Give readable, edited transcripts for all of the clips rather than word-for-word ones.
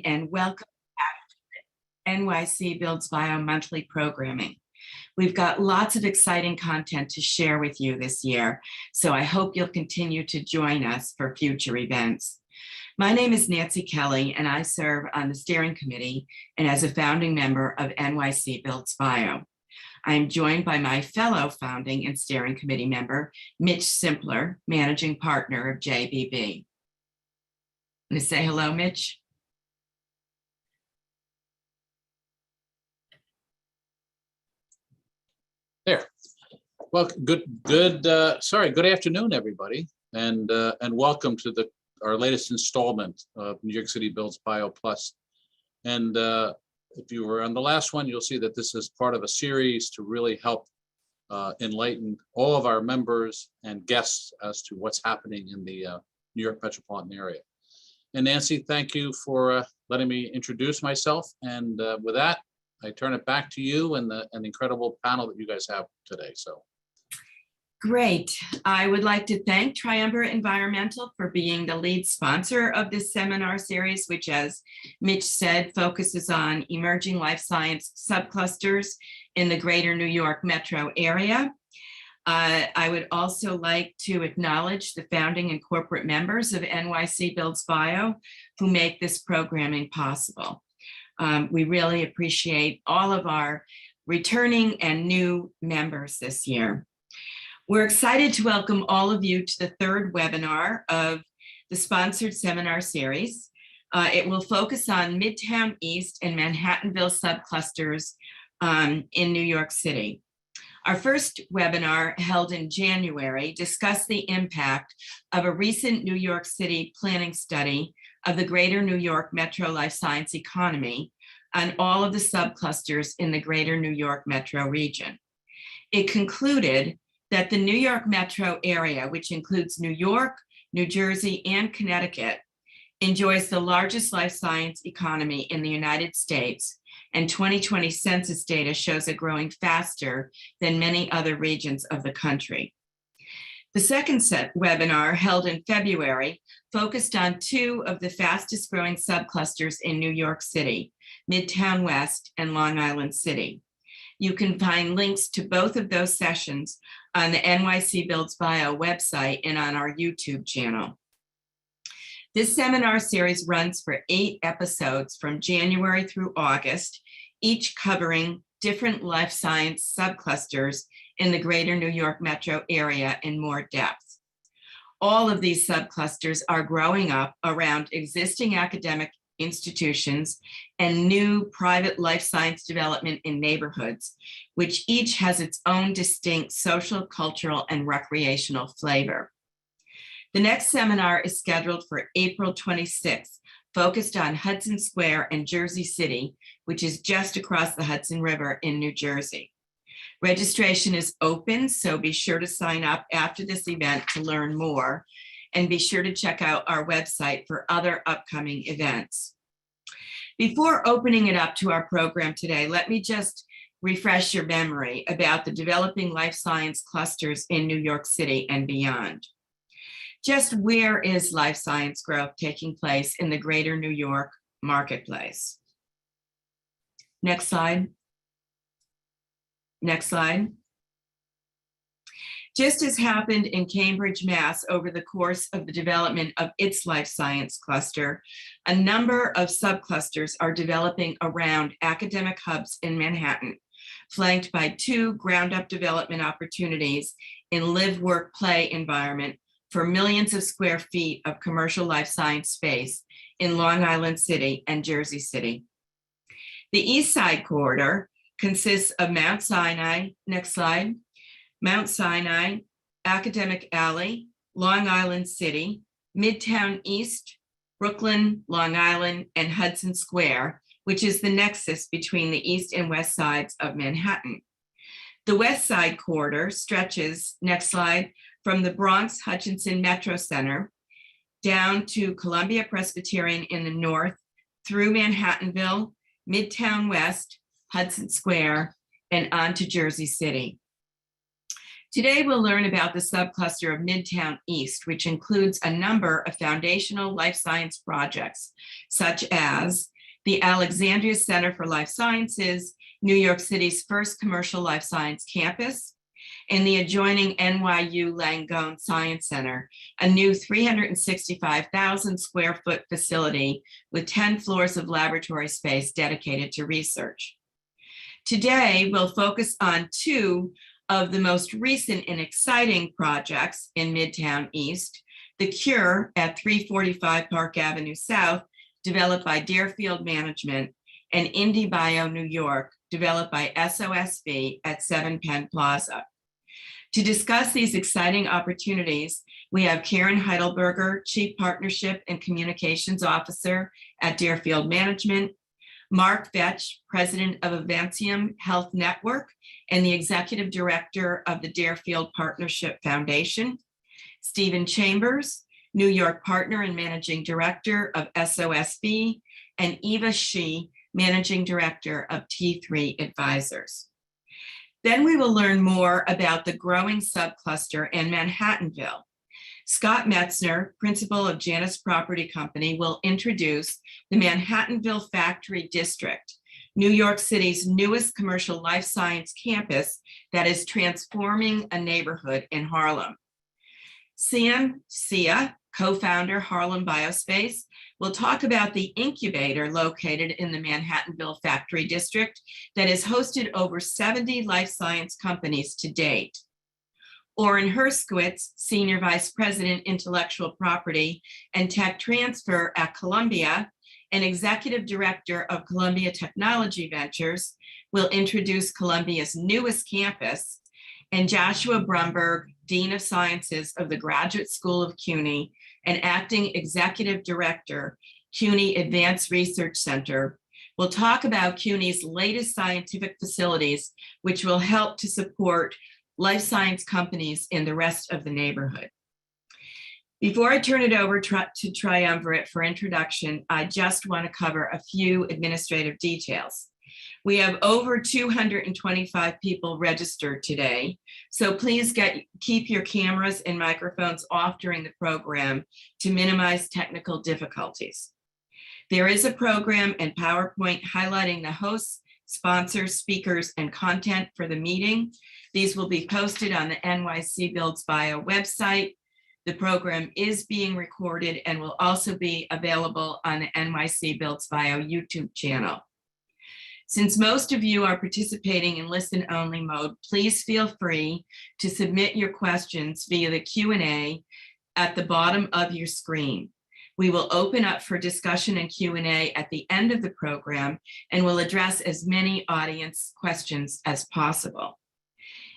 And welcome back to NYC Builds Bio monthly programming. We've got lots of exciting content to share with you this year, so I hope you'll continue to join us for future events. My name is Nancy Kelley, and I serve on the steering committee and as a founding member of NYC Builds Bio. I'm joined by my fellow founding and steering committee member, Mitch Simpler, managing partner of JBB. I'm going to say hello, Mitch. There. Well, good afternoon, everybody, and welcome to our latest installment of New York City Builds Bio Plus. And if you were on the last one, you'll see that this is part of a series to really help enlighten all of our members and guests as to what's happening in the New York metropolitan area. And Nancy, thank you for letting me introduce myself. And with that, I turn it back to you and an incredible panel that you guys have today. So great. I would like to thank Triumvirate Environmental for being the lead sponsor of this seminar series, which, as Mitch said, focuses on emerging life science subclusters in the greater New York metro area. I would also like to acknowledge the founding and corporate members of NYC Builds Bio who make this programming possible. We really appreciate all of our returning and new members this year. We're excited to welcome all of you to the third webinar of the sponsored seminar series. It will focus on Midtown East and Manhattanville subclusters in New York City. Our first webinar, held in January, discussed the impact of a recent New York City planning study of the greater New York metro life science economy on all of the subclusters in the greater New York metro region. It concluded that the New York metro area, which includes New York, New Jersey, and Connecticut, enjoys the largest life science economy in the United States, and 2020 census data shows it growing faster than many other regions of the country. The second webinar, held in February, focused on two of the fastest growing subclusters in New York City, Midtown West and Long Island City. You can find links to both of those sessions on the NYC Builds Bio website and on our YouTube channel. This seminar series runs for 8 episodes from January through August, each covering different life science subclusters in the greater New York metro area in more depth. All of these subclusters are growing up around existing academic institutions and new private life science development in neighborhoods, which each has its own distinct social, cultural, and recreational flavor. The next seminar is scheduled for April 26th, focused on Hudson Square and Jersey City, which is just across the Hudson River in New Jersey. Registration is open, so be sure to sign up after this event to learn more, and be sure to check out our website for other upcoming events. Before opening it up to our program today, let me just refresh your memory about the developing life science clusters in New York City and beyond. Just where is life science growth taking place in the greater New York marketplace? Next slide. Next slide. Just as happened in Cambridge, Mass, over the course of the development of its life science cluster, a number of subclusters are developing around academic hubs in Manhattan, flanked by 2 ground-up development opportunities in live, work, play environment for millions of square feet of commercial life science space in Long Island City and Jersey City. The East Side corridor consists of Mount Sinai, next slide, Mount Sinai, Academic Alley, Long Island City, Midtown East, Brooklyn, Long Island, and Hudson Square, which is the nexus between the east and west sides of Manhattan. The West Side corridor stretches, next slide, from the Bronx Hutchinson Metro Center down to Columbia Presbyterian in the north, through Manhattanville, Midtown West, Hudson Square, and on to Jersey City. Today, we'll learn about the subcluster of Midtown East, which includes a number of foundational life science projects, such as the Alexandria Center for Life Sciences, New York City's first commercial life science campus, and the adjoining NYU Langone Science Center, a new 365,000 square foot facility with 10 floors of laboratory space dedicated to research. Today, we'll focus on two of the most recent and exciting projects in Midtown East, The Cure at 345 Park Avenue South, developed by Deerfield Management, and IndieBio New York, developed by SOSV at 7 Penn Plaza. To discuss these exciting opportunities, we have Karen Heidelberger, Chief Partnership and Communications Officer at Deerfield Management, Mark Vetch, President of Avantium Health Network and the Executive Director of the Deerfield Partnership Foundation, Stephen Chambers, New York Partner and Managing Director of SOSV, and Eva Shi, Managing Director of T3 Advisors. Then we will learn more about the growing subcluster in Manhattanville. Scott Metzner, principal of Janus Property Company, will introduce the Manhattanville Factory District, New York City's newest commercial life science campus that is transforming a neighborhood in Harlem. Sam Sia, co-founder Harlem Biospace, will talk about the incubator located in the Manhattanville Factory District that has hosted over 70 life science companies to date. Oren Herskowitz, Senior Vice President, Intellectual Property and Tech Transfer at Columbia, and Executive Director of Columbia Technology Ventures, will introduce Columbia's newest campus, and Joshua Brumberg, Dean of Sciences of the Graduate School of CUNY and Acting Executive Director, CUNY Advanced Research Center, will talk about CUNY's latest scientific facilities, which will help to support life science companies in the rest of the neighborhood. Before I turn it over to Triumvirate for introduction, I just want to cover a few administrative details. We have over 225 people registered today, so please keep your cameras and microphones off during the program to minimize technical difficulties. There is a program and PowerPoint highlighting the hosts, sponsors, speakers, and content for the meeting. These will be posted on the NYC Builds Bio website. The program is being recorded and will also be available on the NYC Builds Bio YouTube channel. Since most of you are participating in listen-only mode, please feel free to submit your questions via the Q&A at the bottom of your screen. We will open up for discussion and Q&A at the end of the program and will address as many audience questions as possible.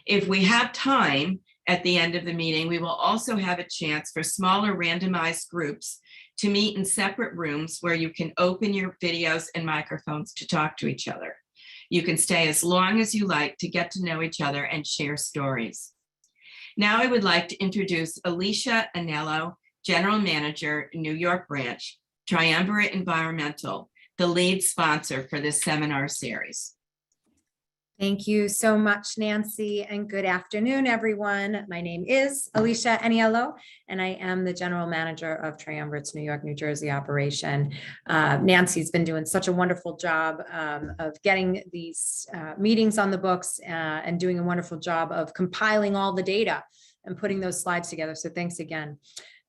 If we have time at the end of the meeting, we will also have a chance for smaller randomized groups to meet in separate rooms where you can open your videos and microphones to talk to each other. You can stay as long as you like to get to know each other and share stories. Now I would like to introduce Alicia Aniello, General Manager, New York Branch, Triumvirate Environmental, the lead sponsor for this seminar series. Thank you so much, Nancy, and good afternoon, everyone. My name is Alicia Aniello, and I am the General Manager of Triumvirate's New York, New Jersey operation. Nancy's been doing such a wonderful job of getting these meetings on the books and doing a wonderful job of compiling all the data and putting those slides together. So thanks again.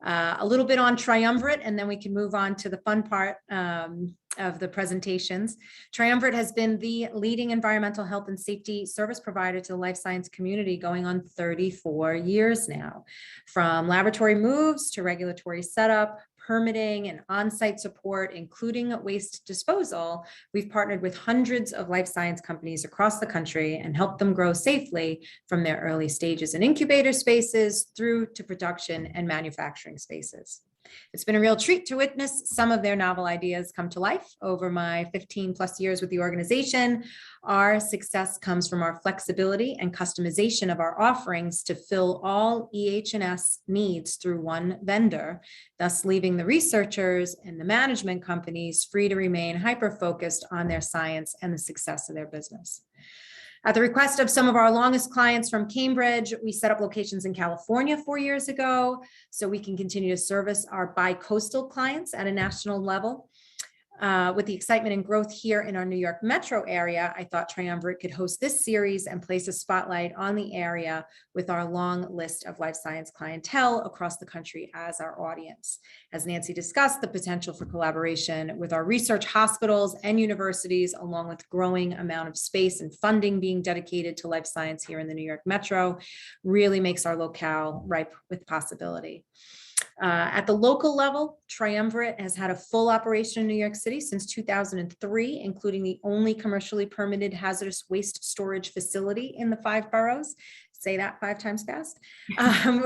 A little bit on Triumvirate, and then we can move on to the fun part of the presentations. Triumvirate has been the leading environmental health and safety service provider to the life science community going on 34 years now. From laboratory moves to regulatory setup, permitting and on-site support, including waste disposal, we've partnered with hundreds of life science companies across the country and helped them grow safely from their early stages in incubator spaces through to production and manufacturing spaces. It's been a real treat to witness some of their novel ideas come to life over my 15 plus years with the organization. Our success comes from our flexibility and customization of our offerings to fill all EH&S needs through one vendor, thus leaving the researchers and the management companies free to remain hyper-focused on their science and the success of their business. At the request of some of our longest clients from Cambridge, we set up locations in California 4 years ago, so we can continue to service our bi-coastal clients at a national level. With the excitement and growth here in our New York metro area, I thought Triumvirate could host this series and place a spotlight on the area with our long list of life science clientele across the country as our audience. As Nancy discussed, the potential for collaboration with our research hospitals and universities, along with growing amount of space and funding being dedicated to life science here in the New York metro, really makes our locale ripe with possibility. At the local level, Triumvirate has had a full operation in New York City since 2003, including the only commercially permitted hazardous waste storage facility in the 5 boroughs. Say that 5 times fast.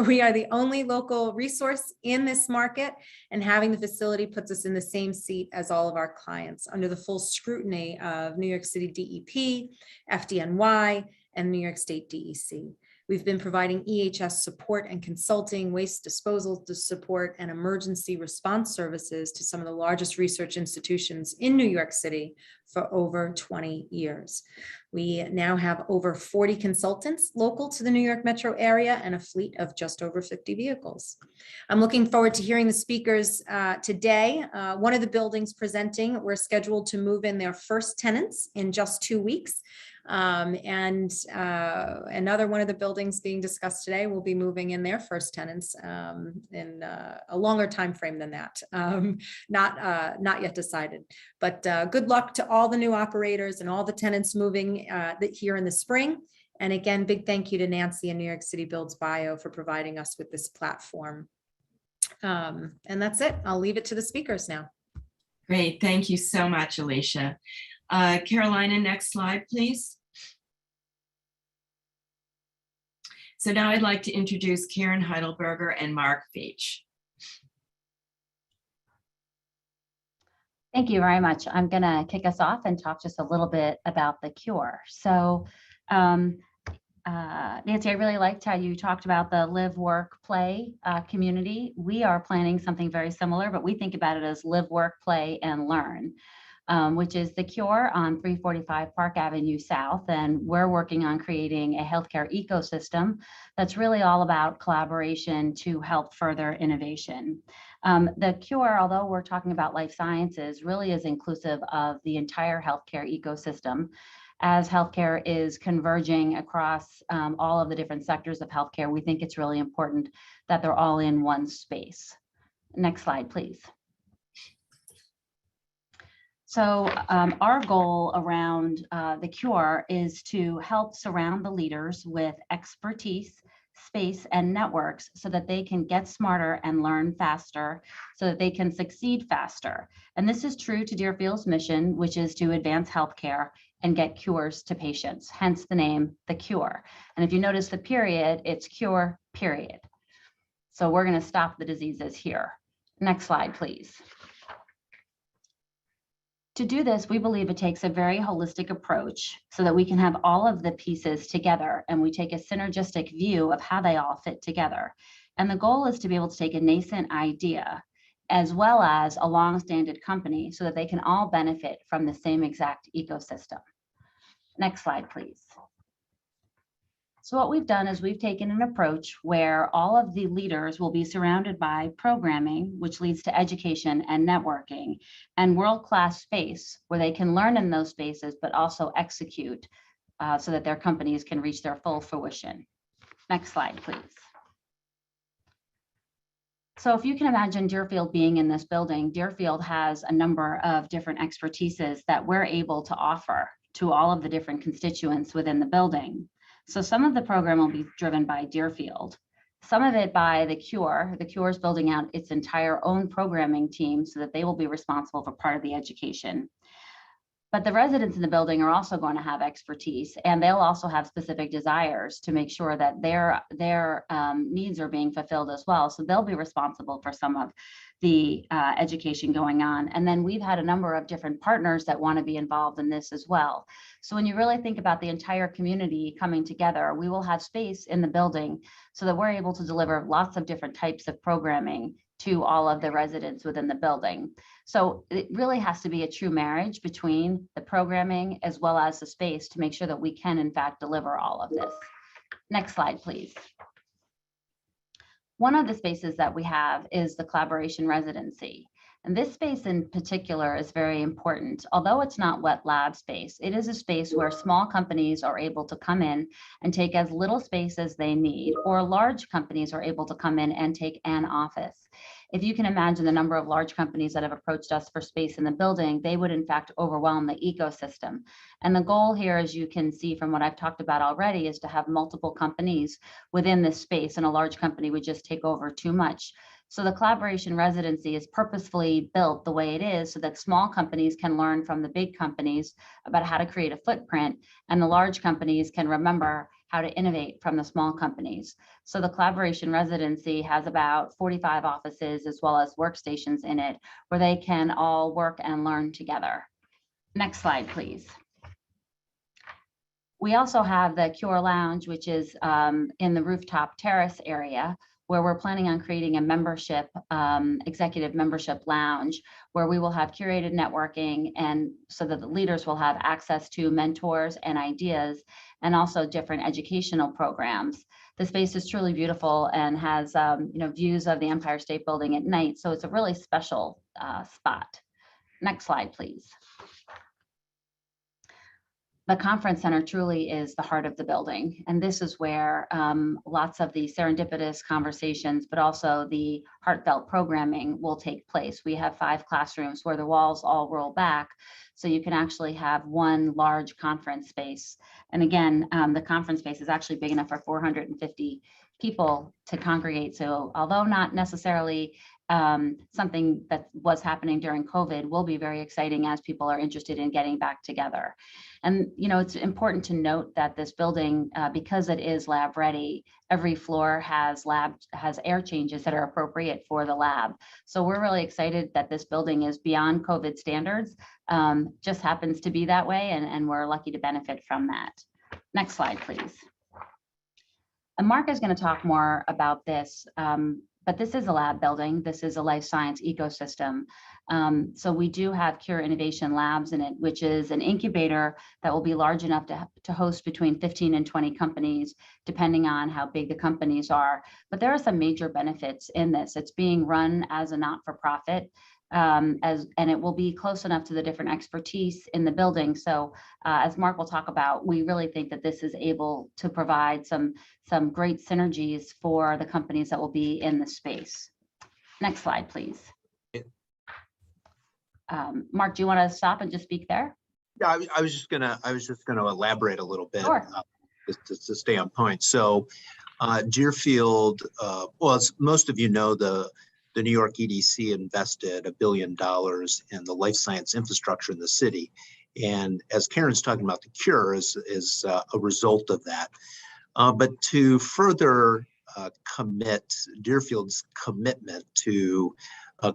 We are the only local resource in this market, and having the facility puts us in the same seat as all of our clients under the full scrutiny of New York City DEP, FDNY, and New York State DEC. We've been providing EHS support and consulting, waste disposal support, and emergency response services to some of the largest research institutions in New York City for over 20 years. We now have over 40 consultants local to the New York metro area and a fleet of just over 50 vehicles. I'm looking forward to hearing the speakers today. One of the buildings presenting, we're scheduled to move in their first tenants in just 2 weeks. Another one of the buildings being discussed today will be moving in their first tenants in a longer time frame than that. Not yet decided, but good luck to all the new operators and all the tenants moving here in the spring. And again, big thank you to Nancy and New York City Builds Bio for providing us with this platform. And that's it. I'll leave it to the speakers now. Great. Thank you so much, Alicia. Carolina, next slide, please. So now I'd like to introduce Karen Heidelberger and Mark Veach. Thank you very much. I'm going to kick us off and talk just a little bit about the cure. So, Nancy, I really liked how you talked about the live, work, play community. We are planning something very similar, but we think about it as live, work, play, and learn. Which is the Cure on 345 Park Avenue South. And we're working on creating a healthcare ecosystem that's really all about collaboration to help further innovation. The Cure, although we're talking about life sciences, really is inclusive of the entire healthcare ecosystem. As healthcare is converging across all of the different sectors of healthcare, we think it's really important that they're all in one space. Next slide, please. So our goal around the Cure is to help surround the leaders with expertise, space, and networks so that they can get smarter and learn faster, so that they can succeed faster. And this is true to Deerfield's mission, which is to advance healthcare and get cures to patients, hence the name, the Cure. And if you notice the period, it's cure, period. So we're going to stop the diseases here. Next slide, please. To do this, we believe it takes a very holistic approach so that we can have all of the pieces together and we take a synergistic view of how they all fit together. And the goal is to be able to take a nascent idea as well as a long-standing company so that they can all benefit from the same exact ecosystem. Next slide, please. So what we've done is we've taken an approach where all of the leaders will be surrounded by programming, which leads to education and networking, and world-class space where they can learn in those spaces, but also execute so that their companies can reach their full fruition. Next slide, please. So if you can imagine Deerfield being in this building, Deerfield has a number of different expertises that we're able to offer to all of the different constituents within the building. So some of the program will be driven by Deerfield, some of it by the Cure. The Cure is building out its entire own programming team so that they will be responsible for part of the education. But the residents in the building are also going to have expertise, and they'll also have specific desires to make sure that their needs are being fulfilled as well. So they'll be responsible for some of the education going on. And then we've had a number of different partners that want to be involved in this as well. So when you really think about the entire community coming together, we will have space in the building so that we're able to deliver lots of different types of programming to all of the residents within the building. So it really has to be a true marriage between the programming as well as the space to make sure that we can in fact deliver all of this. Next slide, please. One of the spaces that we have is the collaboration residency. And this space in particular is very important. Although it's not wet lab space, it is a space where small companies are able to come in and take as little space as they need, or large companies are able to come in and take an office. If you can imagine the number of large companies that have approached us for space in the building, they would in fact overwhelm the ecosystem. And the goal here, as you can see from what I've talked about already, is to have multiple companies within this space, and a large company would just take over too much. So the collaboration residency is purposefully built the way it is so that small companies can learn from the big companies about how to create a footprint, and the large companies can remember how to innovate from the small companies. So the collaboration residency has about 45 offices as well as workstations in it where they can all work and learn together. Next slide, please. We also have the Cure Lounge, which is in the rooftop terrace area, where we're planning on creating a membership, executive membership lounge, where we will have curated networking, and so that the leaders will have access to mentors and ideas, and also different educational programs. The space is truly beautiful and has views of the Empire State Building at night, so it's a really special spot. Next slide, please. The conference center truly is the heart of the building. And this is where lots of the serendipitous conversations, but also the heartfelt programming will take place. We have 5 classrooms where the walls all roll back, so you can actually have one large conference space. And again, the conference space is actually big enough for 450 people to congregate. So although not necessarily something that was happening during COVID, will be very exciting as people are interested in getting back together. And it's important to note that this building, because it is lab ready, every floor has air changes that are appropriate for the lab. So we're really excited that this building is beyond COVID standards, just happens to be that way, and we're lucky to benefit from that. Next slide, please. And Mark is going to talk more about this. But this is a lab building. This is a life science ecosystem. So we do have Cure Innovation Labs in it, which is an incubator that will be large enough to host between 15 and 20 companies, depending on how big the companies are. But there are some major benefits in this. It's being run as a not-for-profit, and it will be close enough to the different expertise in the building. So as Mark will talk about, we really think that this is able to provide some great synergies for the companies that will be in the space. Next slide, please. Mark, do you want to stop and just speak there? Yeah, I was just gonna elaborate a little bit. Sure. Just to stay on point. So Deerfield, well, as most of you know, the New York EDC invested $1 billion in the life science infrastructure in the city. And as Karen's talking about, the Cure is a result of that. But to further commit Deerfield's commitment to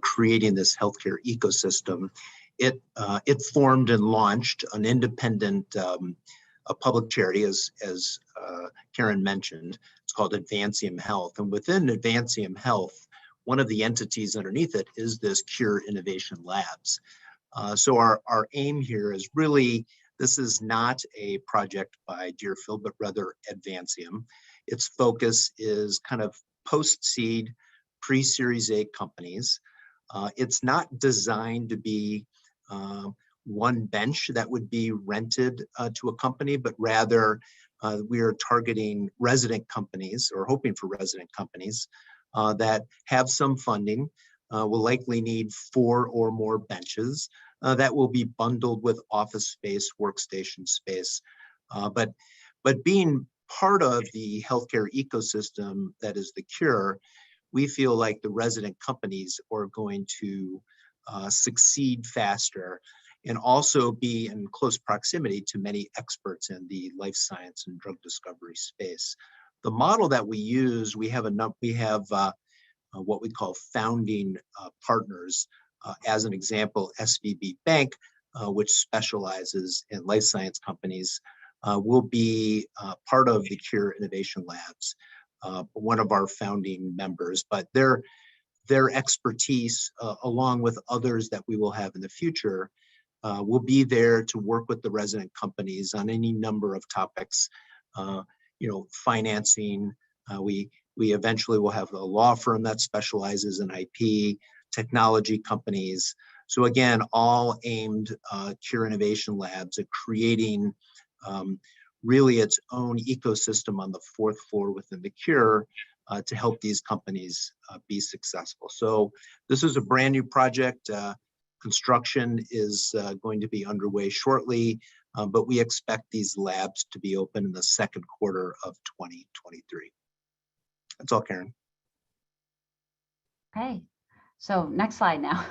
creating this healthcare ecosystem, it formed and launched an independent a public charity, as Karen mentioned. It's called Advancium Health. And within Advancium Health, one of the entities underneath it is this Cure Innovation Labs. So our aim here is really, this is not a project by Deerfield, but rather Advancium. Its focus is kind of post-seed, pre-Series A companies. It's not designed to be one bench that would be rented to a company, but rather we are targeting resident companies, or hoping for resident companies that have some funding, will likely need 4 or more benches that will be bundled with office space, workstation space. But being part of the healthcare ecosystem that is the Cure, we feel like the resident companies are going to succeed faster and also be in close proximity to many experts in the life science and drug discovery space. The model that we use, we have what we call founding partners. As an example, SVB Bank, which specializes in life science companies, will be part of the Cure Innovation Labs, one of our founding members. But their their expertise, along with others that we will have in the future, will be there to work with the resident companies on any number of topics, financing. We eventually will have a law firm that specializes in IP, technology companies. So again, all aimed Cure Innovation Labs at creating really its own ecosystem on the 4th floor within the Cure to help these companies be successful. So this is a brand new project. Construction is going to be underway shortly, but we expect these labs to be open in the 2nd quarter of 2023. That's all, Karen. Okay, so next slide now.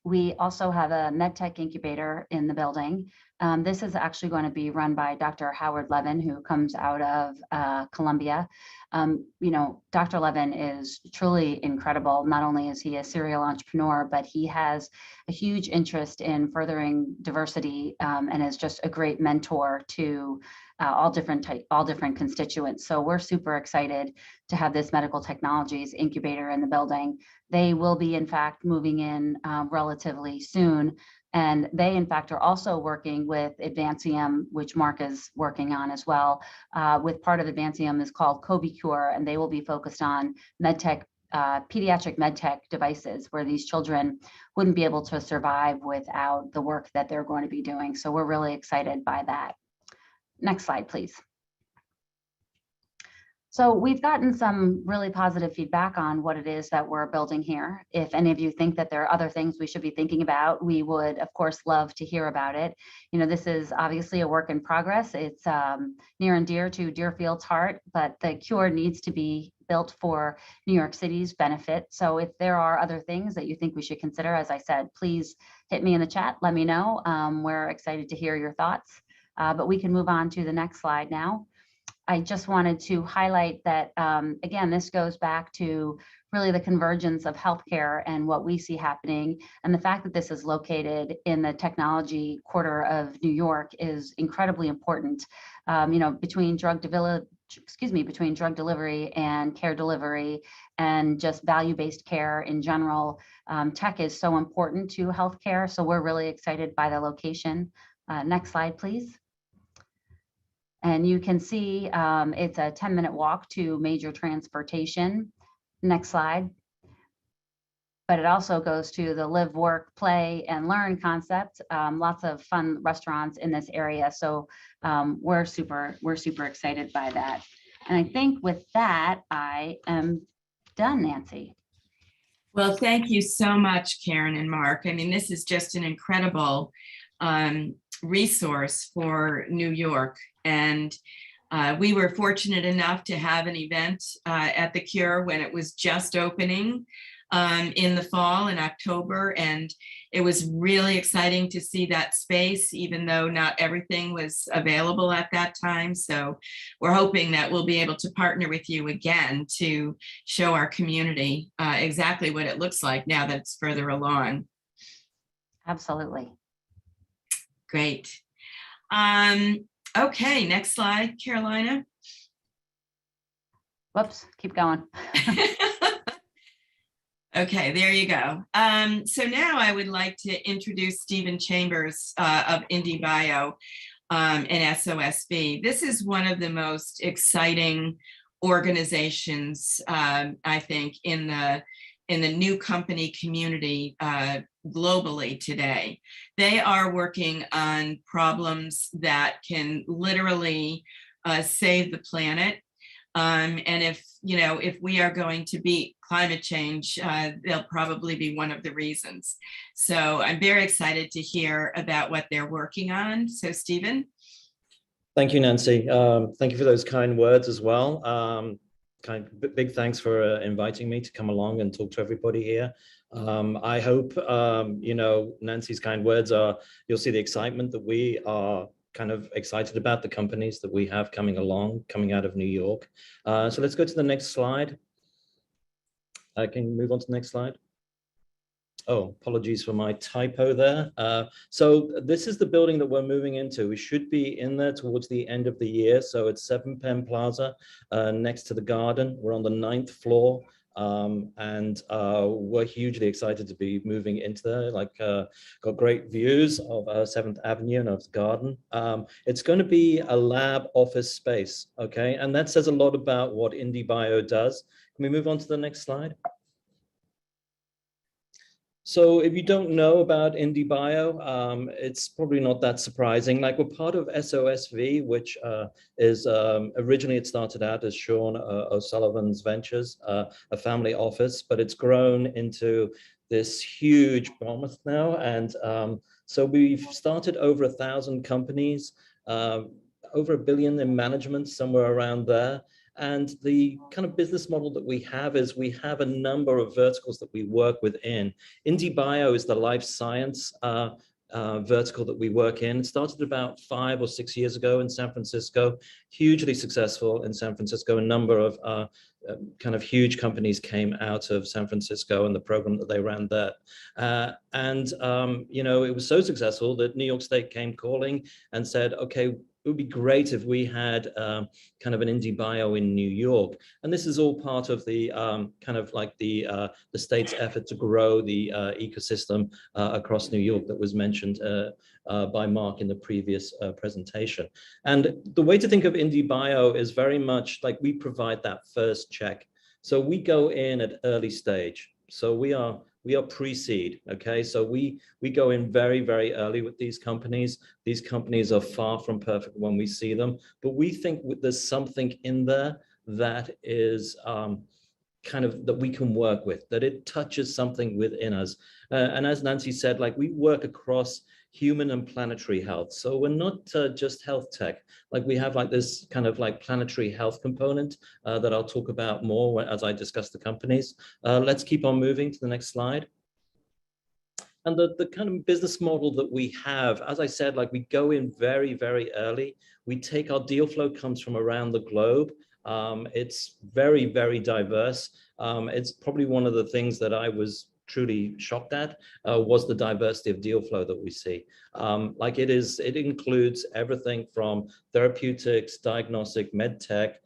We also have a MedTech incubator in the building. This is actually going to be run by Dr. Howard Levin, who comes out of Columbia. Dr. Levin is truly incredible. Not only is he a serial entrepreneur, but he has a huge interest in furthering diversity and is just a great mentor to all different constituents. So we're super excited to have this medical technologies incubator in the building. They will be, in fact, moving in relatively soon. And they, in fact, are also working with Advancium, which Mark is working on as well. With part of Advancium is called CobiCure, and they will be focused on medtech, pediatric medtech devices, where these children wouldn't be able to survive without the work that they're going to be doing. So we're really excited by that. Next slide, please. So we've gotten some really positive feedback on what it is that we're building here. If any of you think that there are other things we should be thinking about, we would, of course, love to hear about it. This is obviously a work in progress. It's near and dear to Deerfield's heart, but the Cure needs to be built for New York City's benefit. So if there are other things that you think we should consider, as I said, please hit me in the chat, let me know. We're excited to hear your thoughts, but we can move on to the next slide now. I just wanted to highlight that, again, this goes back to really the convergence of healthcare and what we see happening. And the fact that this is located in the technology quarter of New York is incredibly important. Between drug delivery and care delivery and just value-based care in general, tech is so important to healthcare. So we're really excited by the location. Next slide, please. And you can see it's a 10-minute walk to major transportation. Next slide. But it also goes to the live, work, play, and learn concept. Lots of fun restaurants in this area. So we're super excited by that. And I think with that, I am done, Nancy. Well, thank you so much, Karen and Mark. I mean, this is just an incredible resource for New York. And we were fortunate enough to have an event at the Cure when it was just opening in the fall in October. And it was really exciting to see that space, even though not everything was available at that time. So we're hoping that we'll be able to partner with you again to show our community exactly what it looks like now that it's further along. Absolutely. Great. Okay, next slide, Carolina. Whoops, keep going. Okay, there you go. So now I would like to introduce Stephen Chambers of IndieBio and SOSV. This is one of the most exciting organizations, I think, in the new company community globally today. They are working on problems that can literally save the planet. And if we are going to beat climate change, they'll probably be one of the reasons. So I'm very excited to hear about what they're working on. So Stephen. Thank you, Nancy. Thank you for those kind words as well. Big thanks for inviting me to come along and talk to everybody here. I hope, Nancy's kind words you'll see the excitement that we are kind of excited about the companies that we have coming out of New York. So let's go to the next slide. Can you move on to the next slide? Oh, apologies for my typo there. So this is the building that we're moving into. We should be in there towards the end of the year. So it's 7 Penn Plaza next to the garden. We're on the 9th floor. and we're hugely excited to be moving into there. Got great views of 7th Avenue and of the garden. It's going to be a lab office space, okay? And that says a lot about what IndieBio does. Can we move on to the next slide? So if you don't know about IndieBio, it's probably not that surprising. Like, we're part of SOSV, which is originally it started out as Sean O'Sullivan's Ventures, a family office, but it's grown into this huge behemoth now. And so we've started over 1,000 companies, over $1 billion in management, somewhere around there. And the kind of business model that we have is we have a number of verticals that we work within. IndieBio is the life science vertical that we work in. It started about 5 or 6 years ago in San Francisco, hugely successful in San Francisco. A number of kind of huge companies came out of San Francisco and the program that they ran there. You know, it was so successful that New York State came calling and said, okay, it would be great if we had kind of an IndieBio in New York. And this is all part of the kind of like the state's effort to grow the ecosystem across New York that was mentioned by Mark in the previous presentation. And the way to think of IndieBio is very much like we provide that first check. So we go in at early stage. So we are pre-seed, okay? So we go in very, very early with these companies. These companies are far from perfect when we see them, but we think there's something in there that is kind of that we can work with, that it touches something within us. And as Nancy said, like, we work across human and planetary health. So we're not just health tech. Like, we have like this kind of like planetary health component that I'll talk about more as I discuss the companies. Let's keep on moving to the next slide. And the kind of business model that we have, as I said, like, we go in very, very early. We take our deal flow comes from around the globe. It's very, very diverse. It's probably one of the things that I was truly shocked at was the diversity of deal flow that we see. Like, it includes everything from therapeutics, diagnostic, med tech,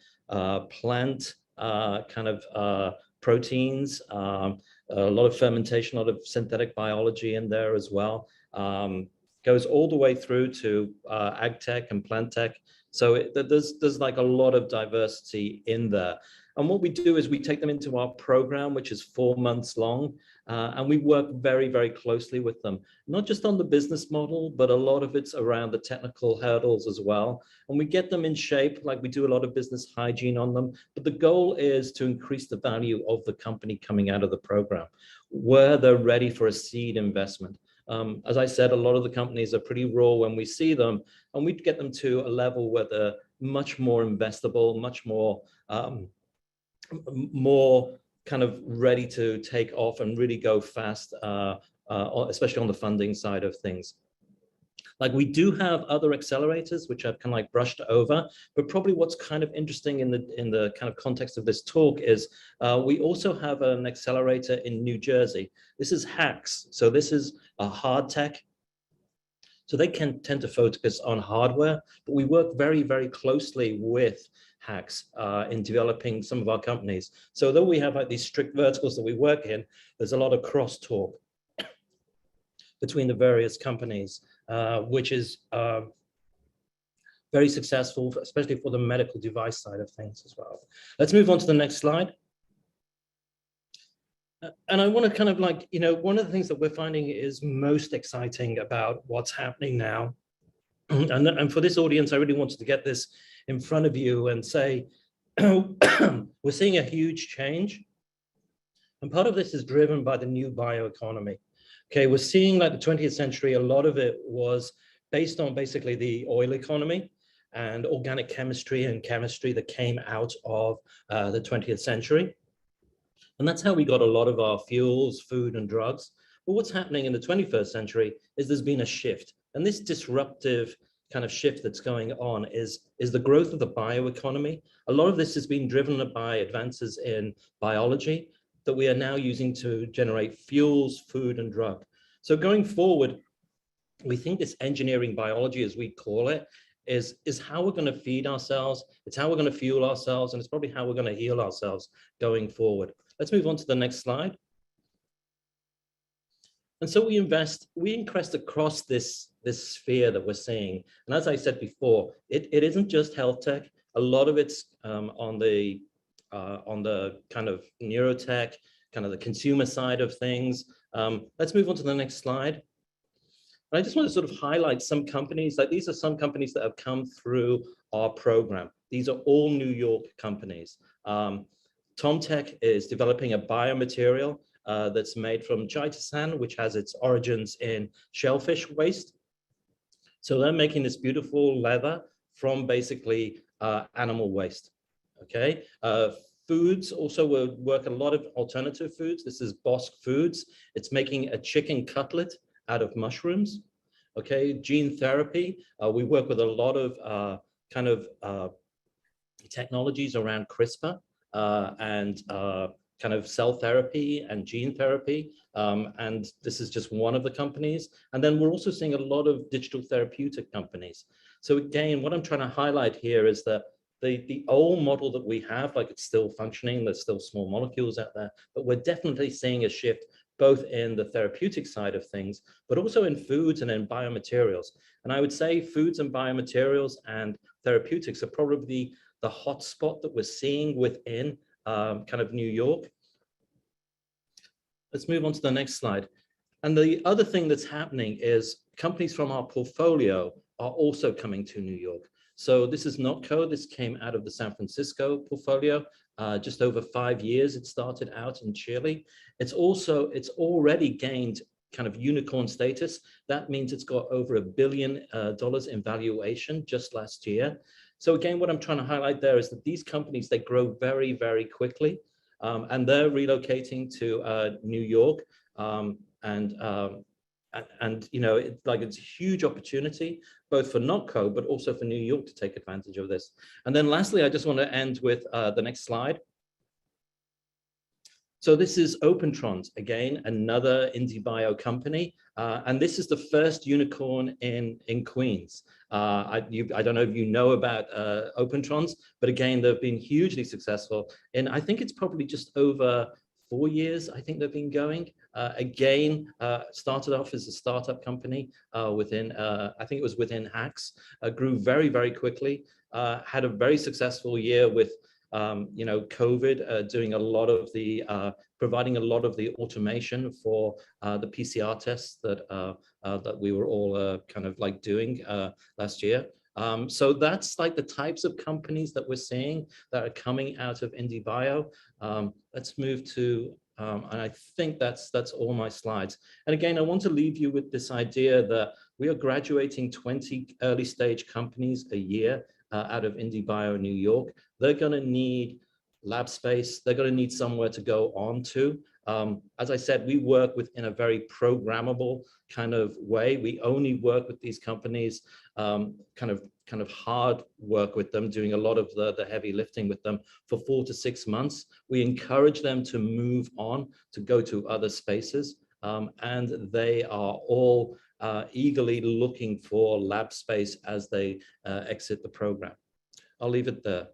plant kind of proteins, a lot of fermentation, a lot of synthetic biology in there as well. Goes all the way through to ag tech and plant tech. So there's like a lot of diversity in there. And what we do is we take them into our program, which is 4 months long, and we work very, very closely with them, not just on the business model, but a lot of it's around the technical hurdles as well. And we get them in shape, like we do a lot of business hygiene on them. But the goal is to increase the value of the company coming out of the program, where they're ready for a seed investment. As I said, a lot of the companies are pretty raw when we see them, and we get them to a level where they're much more investable, much more kind of ready to take off and really go fast, especially on the funding side of things. Like, we do have other accelerators, which I've kind of like brushed over, but probably what's kind of interesting in the kind of context of this talk is we also have an accelerator in New Jersey. This is HAX. So this is a hard tech. So they can tend to focus on hardware, but we work very, very closely with HAX in developing some of our companies. So though we have like these strict verticals that we work in, there's a lot of crosstalk between the various companies, which is very successful, especially for the medical device side of things as well. Let's move on to the next slide. And I want to kind of like, you know, one of the things that we're finding is most exciting about what's happening now. And for this audience, I really wanted to get this in front of you and say, we're seeing a huge change. And part of this is driven by the new bioeconomy. Okay, we're seeing like the 20th century, a lot of it was based on basically the oil economy and organic chemistry and chemistry that came out of the 20th century. And that's how we got a lot of our fuels, food, and drugs. But what's happening in the 21st century is there's been a shift. And this disruptive kind of shift that's going on is the growth of the bioeconomy. A lot of this has been driven by advances in biology that we are now using to generate fuels, food, and drug. So going forward, we think this engineering biology, as we call it, is how we're going to feed ourselves. It's how we're going to fuel ourselves, and it's probably how we're going to heal ourselves going forward. Let's move on to the next slide. And so we invest across this sphere that we're seeing. And as I said before, it isn't just health tech. A lot of it's on the kind of neurotech, kind of the consumer side of things. Let's move on to the next slide. And I just want to sort of highlight some companies, like these are some companies that have come through our program. These are all New York companies. TomTech is developing a biomaterial that's made from chitosan, which has its origins in shellfish waste. So they're making this beautiful leather from basically animal waste, okay? Foods also will work a lot of alternative foods. This is Bosque Foods. It's making a chicken cutlet out of mushrooms, okay? Gene therapy, we work with a lot of technologies around CRISPR and kind of cell therapy and gene therapy. And this is just one of the companies. And then we're also seeing a lot of digital therapeutic companies. So again, what I'm trying to highlight here is that the old model that we have, like it's still functioning, there's still small molecules out there, but we're definitely seeing a shift both in the therapeutic side of things, but also in foods and in biomaterials. And I would say foods and biomaterials and therapeutics are probably the hot spot that we're seeing within kind of New York. Let's move on to the next slide. And the other thing that's happening is companies from our portfolio are also coming to New York. So this is Notco. This came out of the San Francisco portfolio. Just over 5 years, it started out in Chile. It's already gained kind of unicorn status. That means it's got over $1 billion in valuation just last year. So again, what I'm trying to highlight there is that these companies, they grow very, very quickly. And they're relocating to New York. And you know, it's a huge opportunity, both for Notco, but also for New York to take advantage of this. And then lastly, I just want to end with the next slide. So this is Opentrons, again, another indie bio company. And this is the first unicorn in Queens. I don't know if you know about Opentrons, but again, they've been hugely successful. And I think it's probably just over 4 years, I think they've been going. Started off as a startup company within, I think it was within Hacks, grew very, very quickly, had a very successful year with COVID, doing a lot of the, providing a lot of the automation for the PCR tests that we were all kind of like doing last year. So that's like the types of companies that we're seeing that are coming out of indie bio. Let's move to, and I think that's all my slides. And again, I want to leave you with this idea that we are graduating 20 early stage companies a year out of indie bio New York. They're going to need lab space. They're going to need somewhere to go on to. As I said, we work within a very programmable kind of way. We only work with these companies, kind of hard work with them, doing a lot of the heavy lifting with them for 4 to 6 months. We encourage them to move on, to go to other spaces. And they are all eagerly looking for lab space as they exit the program. I'll leave it there.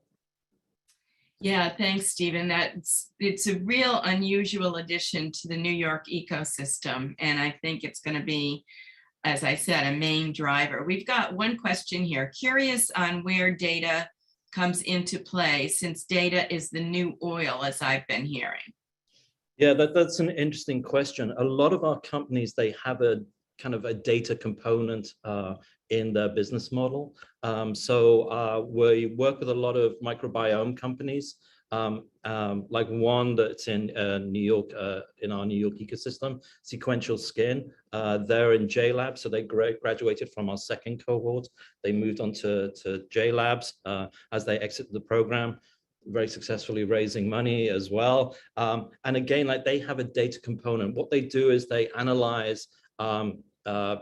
Yeah, thanks, Stephen. It's a real unusual addition to the New York ecosystem. And I think it's going to be, as I said, a main driver. We've got one question here. Curious on where data comes into play, since data is the new oil, as I've been hearing. Yeah, that's an interesting question. A lot of our companies, they have a kind of a data component in their business model. So we work with a lot of microbiome companies, like one that's in New York, in our New York ecosystem, Sequential Skin. They're in JLabs, so they graduated from our second cohort. They moved on to JLabs as they exit the program, very successfully raising money as well. And again, like they have a data component. What they do is they analyze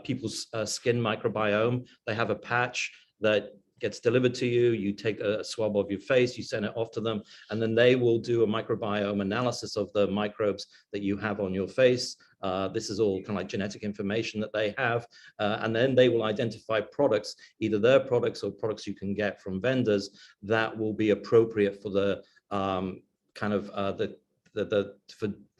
people's skin microbiome. They have a patch that gets delivered to you. You take a swab of your face, you send it off to them, and then they will do a microbiome analysis of the microbes that you have on your face. This is all kind of like genetic information that they have. And then they will identify products, either their products or products you can get from vendors that will be appropriate for the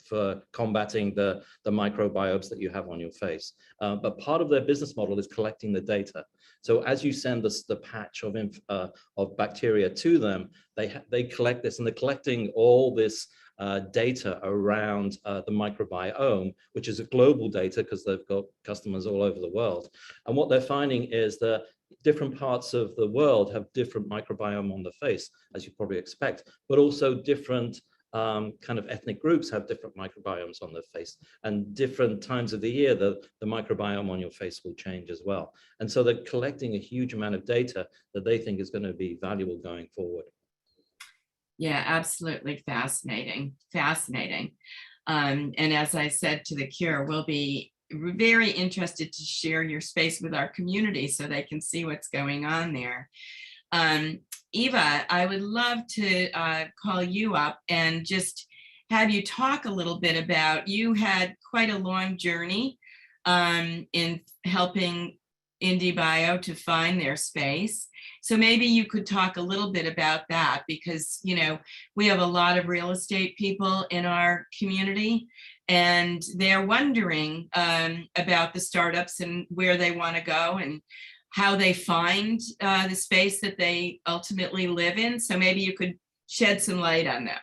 for combating the microbiomes that you have on your face. But part of their business model is collecting the data. So as you send the patch of bacteria to them, they collect this, and they're collecting all this data around the microbiome, which is a global data because they've got customers all over the world. And what they're finding is that different parts of the world have different microbiome on the face, as you probably expect, but also different kind of ethnic groups have different microbiomes on their face, and different times of the year, the microbiome on your face will change as well. And so they're collecting a huge amount of data that they think is going to be valuable going forward. Yeah, absolutely fascinating, fascinating. And as I said to the Cure, we'll be very interested to share your space with our community so they can see what's going on there. Eva, I would love to call you up and just have you talk a little bit about, you had quite a long journey in helping IndieBio to find their space. So maybe you could talk a little bit about that, because, you know, we have a lot of real estate people in our community, and they're wondering about the startups and where they want to go and how they find the space that they ultimately live in. So maybe you could shed some light on that.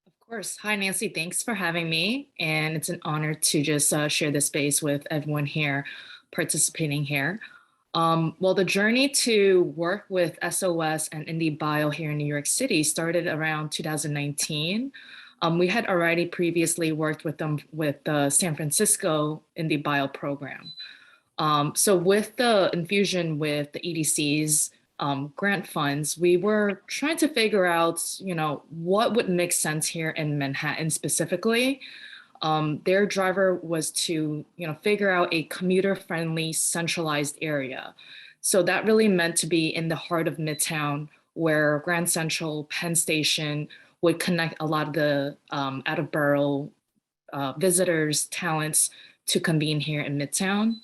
Of course. Hi, Nancy. Thanks for having me. And it's an honor to just share this space with everyone here participating here. Well, the journey to work with SOS and IndieBio here in New York City started around 2019. We had already previously worked with them with the San Francisco IndieBio program. So with the infusion with the EDC's grant funds, we were trying to figure out, you know, what would make sense here in Manhattan specifically. Their driver was to, you know, figure out a commuter-friendly centralized area. So that really meant to be in the heart of Midtown, where Grand Central, Penn Station would connect a lot of the out-of-borough visitors, talents to convene here in Midtown.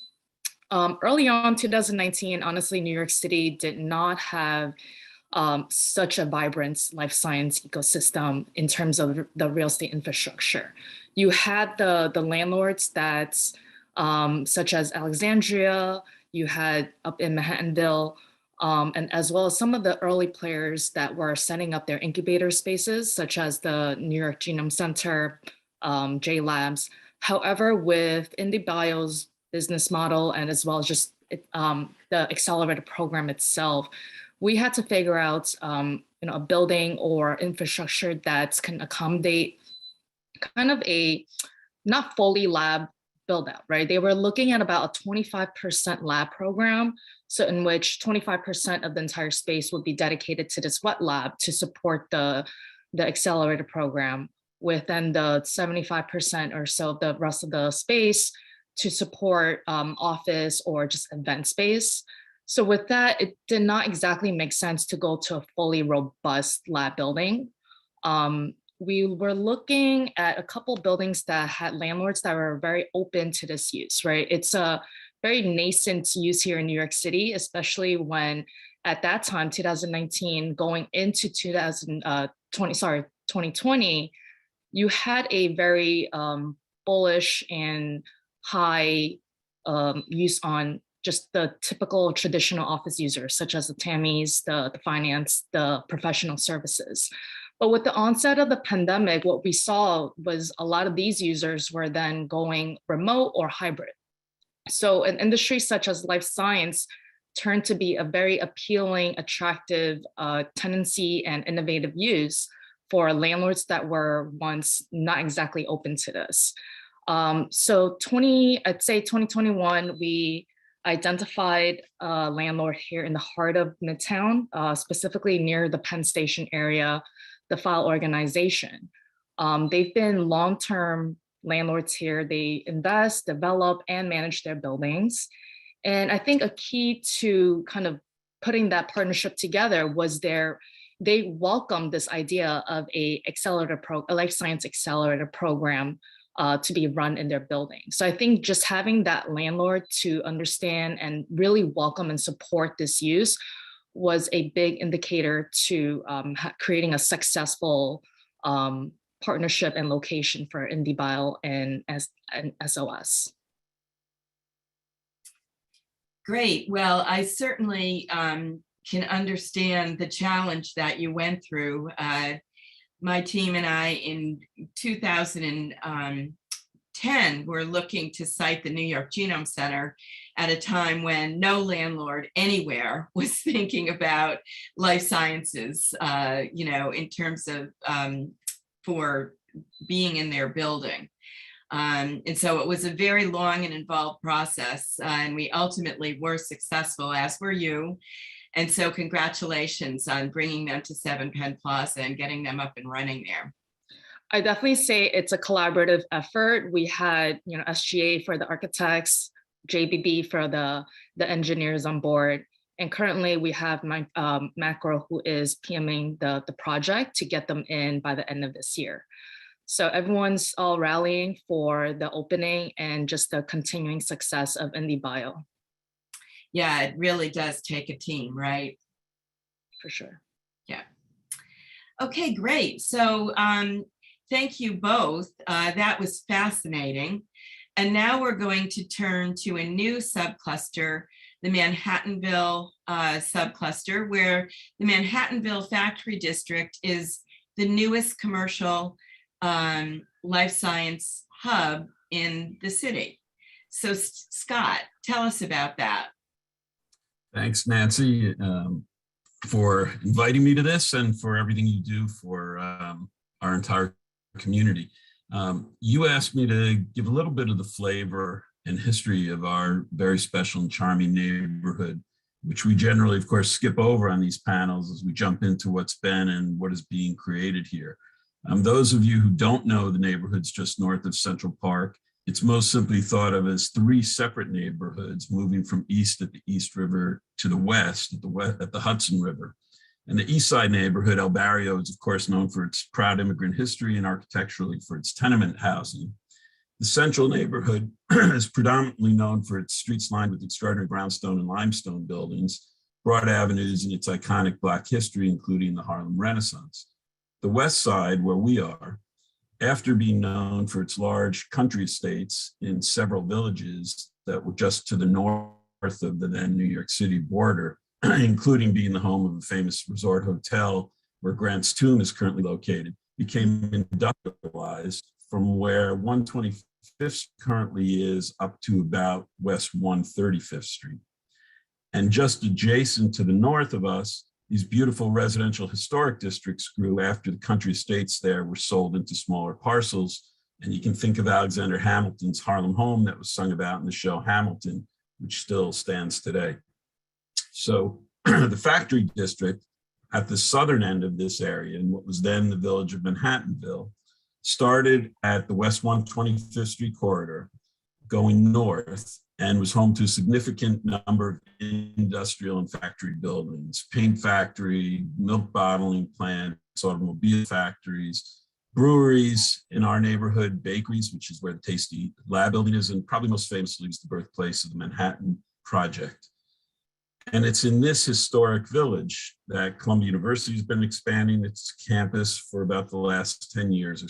Early on, 2019, honestly, New York City did not have such a vibrant life science ecosystem in terms of the real estate infrastructure. You had the landlords that's such as Alexandria, you had up in Manhattanville, and as well as some of the early players that were setting up their incubator spaces, such as the New York Genome Center, J Labs. However, with IndieBio's business model and as well as just the accelerator program itself, we had to figure out you know, a building or infrastructure that can accommodate kind of a not fully lab build out, right? They were looking at about a 25% lab program, so in which 25% of the entire space would be dedicated to this wet lab to support the accelerator program, with then the 75% or so of the rest of the space to support office or just event space. So with that, it did not exactly make sense to go to a fully robust lab building. We were looking at a couple buildings that had landlords that were very open to this use, right? It's a very nascent use here in New York City, especially when at that time, 2019, going into 2020, you had a very bullish and high use on just the typical traditional office users, such as the TAMIs, the finance, the professional services. But with the onset of the pandemic, what we saw was a lot of these users were then going remote or hybrid. So an industry such as life science turned to be a very appealing, attractive tenancy and innovative use for landlords that were once not exactly open to this. So I'd say 2021, we identified a landlord here in the heart of Midtown, specifically near the Penn Station area, the File Organization. They've been long-term landlords here. They invest, develop, and manage their buildings. And I think a key to kind of putting that partnership together was they welcomed this idea of a life science accelerator program to be run in their building. So I think just having that landlord to understand and really welcome and support this use was a big indicator to creating a successful partnership and location for IndieBio and SOS. Great. Well, I certainly can understand the challenge that you went through. My team and I in 2010 were looking to site the New York Genome Center at a time when no landlord anywhere was thinking about life sciences, in terms of for being in their building. And so it was a very long and involved process, and we ultimately were successful, as were you. And so congratulations on bringing them to 7 Penn Plaza and getting them up and running there. I definitely say it's a collaborative effort. We had, SGA for the architects, JBB for the engineers on board. And currently we have Macro, who is PMing the project to get them in by the end of this year. So everyone's all rallying for the opening and just the continuing success of IndieBio. Yeah, it really does take a team, right? For sure. Yeah. Okay, great. So thank you both. That was fascinating. And now we're going to turn to a new subcluster, the Manhattanville subcluster, where the Manhattanville Factory District is the newest commercial life science hub in the city. So Scott, tell us about that. Thanks, Nancy, for inviting me to this and for everything you do for our entire community. You asked me to give a little bit of the flavor and history of our very special and charming neighborhood, which we generally, of course, skip over on these panels as we jump into what's been and what is being created here. Those of you who don't know the neighborhoods just north of Central Park, it's most simply thought of as 3 separate neighborhoods moving from east at the East River to the west at the Hudson River. And the East Side neighborhood, El Barrio, is of course known for its proud immigrant history and architecturally for its tenement housing. The Central neighborhood is predominantly known for its streets lined with extraordinary brownstone and limestone buildings, broad avenues, and its iconic Black history, including the Harlem Renaissance. The West Side, where we are, after being known for its large country estates in several villages that were just to the north of the then New York City border, including being the home of a famous resort hotel where Grant's tomb is currently located, became industrialized from where 125th currently is up to about West 135th Street. And just adjacent to the north of us, these beautiful residential historic districts grew after the country estates there were sold into smaller parcels. And you can think of Alexander Hamilton's Harlem home that was sung about in the show Hamilton, which still stands today. So the factory district at the southern end of this area, in what was then the village of Manhattanville, started at the West 125th Street corridor, going north, and was home to a significant number of industrial and factory buildings, paint factory, milk bottling plants, automobile factories, breweries in our neighborhood, bakeries, which is where the Tasty Lab building is, and probably most famously was the birthplace of the Manhattan Project. And it's in this historic village that Columbia University has been expanding its campus for about the last 10 years or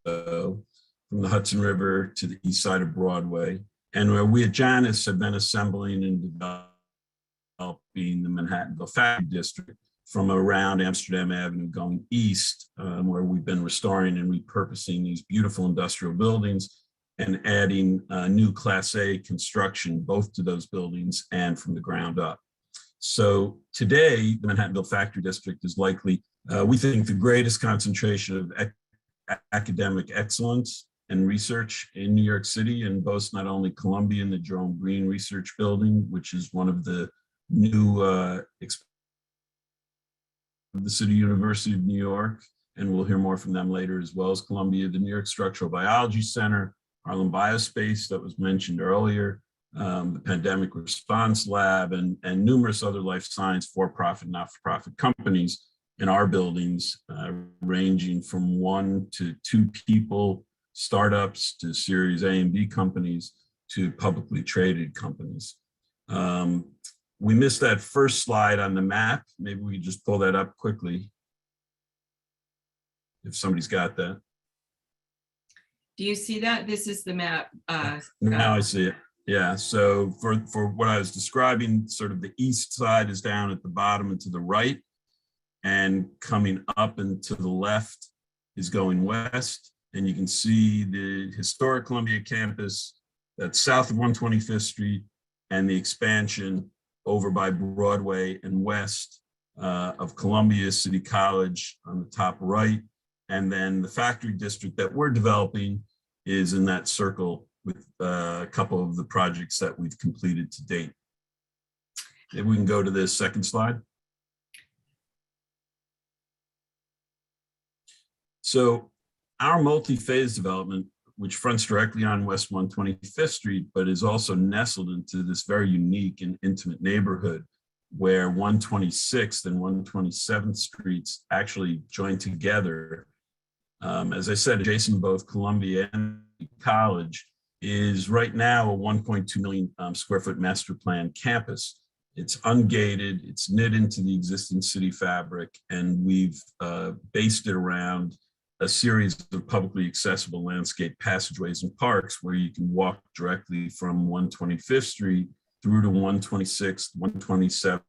so, from the Hudson River to the east side of Broadway, and where we at Janus have been assembling and developing the Manhattanville Factory District from around Amsterdam Avenue going east, where we've been restoring and repurposing these beautiful industrial buildings and adding new Class A construction, both to those buildings and from the ground up. So today, the Manhattanville Factory District is likely, we think, the greatest concentration of academic excellence and research in New York City, and boasts not only Columbia and the Jerome Green Research Building, which is one of the new the City University of New York, and we'll hear more from them later, as well as Columbia, the New York Structural Biology Center, Harlem Biospace that was mentioned earlier, the Pandemic Response Lab, and numerous other life science for-profit, not-for-profit companies in our buildings, ranging from 1 to 2 people, startups to Series A and B companies to publicly traded companies. We missed that first slide on the map. Maybe we just pull that up quickly, if somebody's got that. Do you see that? This is the map. Now I see it. Yeah, so for what I was describing, sort of the east side is down at the bottom and to the right, and coming up and to the left is going west. And you can see the historic Columbia campus that's south of 125th Street, and the expansion over by Broadway and west of Columbia City College on the top right. And then the factory district that we're developing is in that circle with a couple of the projects that we've completed to date. Maybe we can go to the second slide. So our multi-phase development, which fronts directly on West 125th Street, but is also nestled into this very unique and intimate neighborhood where 126th and 127th Streets actually join together. As I said, adjacent to both Columbia and College, is right now a 1.2 million square foot master plan campus. It's ungated, it's knit into the existing city fabric, and we've based it around a series of publicly accessible landscape passageways and parks where you can walk directly from 125th Street through to 126th, 127th,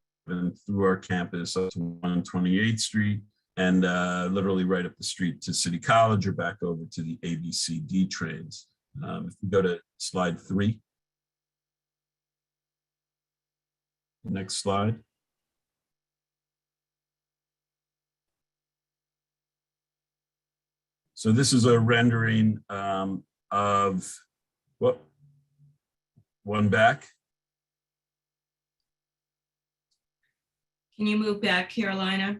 through our campus up to 128th Street, and literally right up the street to City College or back over to the ABCD trains. If we go to slide 3. Next slide. So this is a rendering of what? One back. Can you move back, Carolina?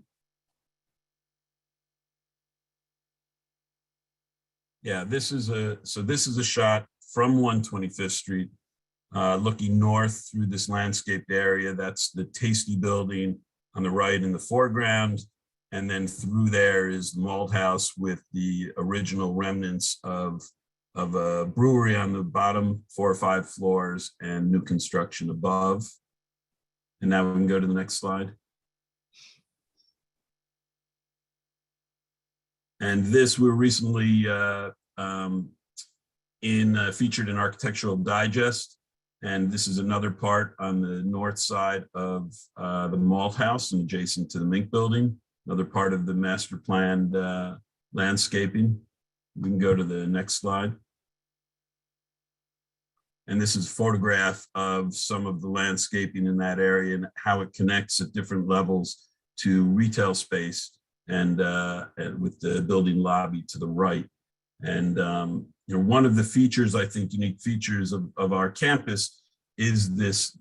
Yeah, this is a shot from 125th Street, looking north through this landscaped area. That's the Tasty building on the right in the foreground. And then through there is the Malt House with the original remnants of a brewery on the bottom 4 or 5 floors and new construction above. And now we can go to the next slide. And this we were recently featured in Architectural Digest. And this is another part on the north side of the Malt House and adjacent to the Mink building, another part of the master planned landscaping. We can go to the next slide. And this is a photograph of some of the landscaping in that area and how it connects at different levels to retail space and with the building lobby to the right. And one of the features, I think, unique features of our campus is this,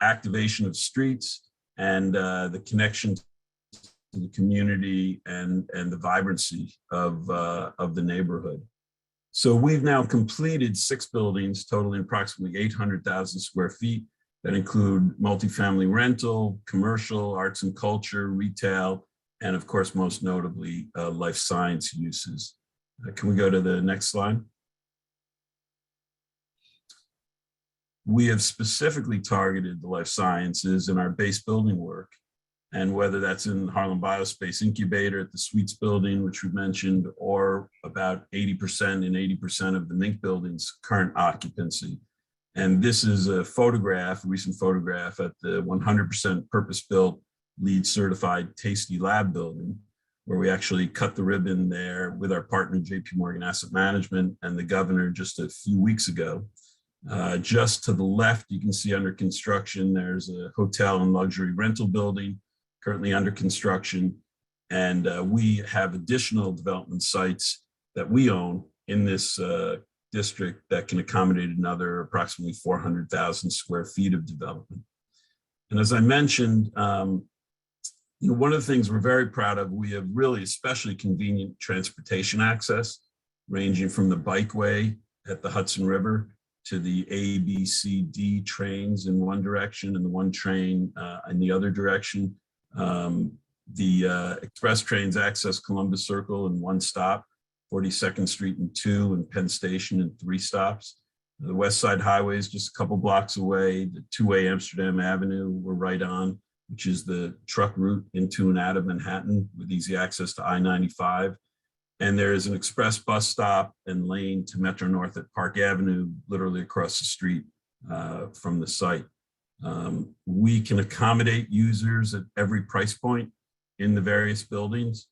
activation of streets and the connection to the community and the vibrancy of the neighborhood. So we've now completed 6 buildings totaling approximately 800,000 square feet that include multifamily rental, commercial, arts and culture, retail, and of course, most notably, life science uses. Can we go to the next slide? We have specifically targeted the life sciences in our base building work. And whether that's in Harlem Biospace Incubator at the Suites building, which we mentioned, or about 80% and 80% of the Mink building's current occupancy. And this is a recent photograph at the 100% purpose-built LEED certified Tasty Lab building, where we actually cut the ribbon there with our partner JP Morgan Asset Management and the governor just a few weeks ago. Just to the left, you can see under construction, there's a hotel and luxury rental building currently under construction. And we have additional development sites that we own in this district that can accommodate another approximately 400,000 square feet of development. And as I mentioned, one of the things we're very proud of, we have really especially convenient transportation access, ranging from the bikeway at the Hudson River to the A, B, C, D trains in one direction and the one train in the other direction. The express trains access Columbus Circle in 1 stop, 42nd Street in 2, and Penn Station in 3 stops. The West Side Highway is just a couple blocks away. The 2-way Amsterdam Avenue we're right on, which is the truck route into and out of Manhattan with easy access to I-95. And there is an express bus stop and lane to Metro North at Park Avenue, literally across the street from the site. We can accommodate users at every price point in the various buildings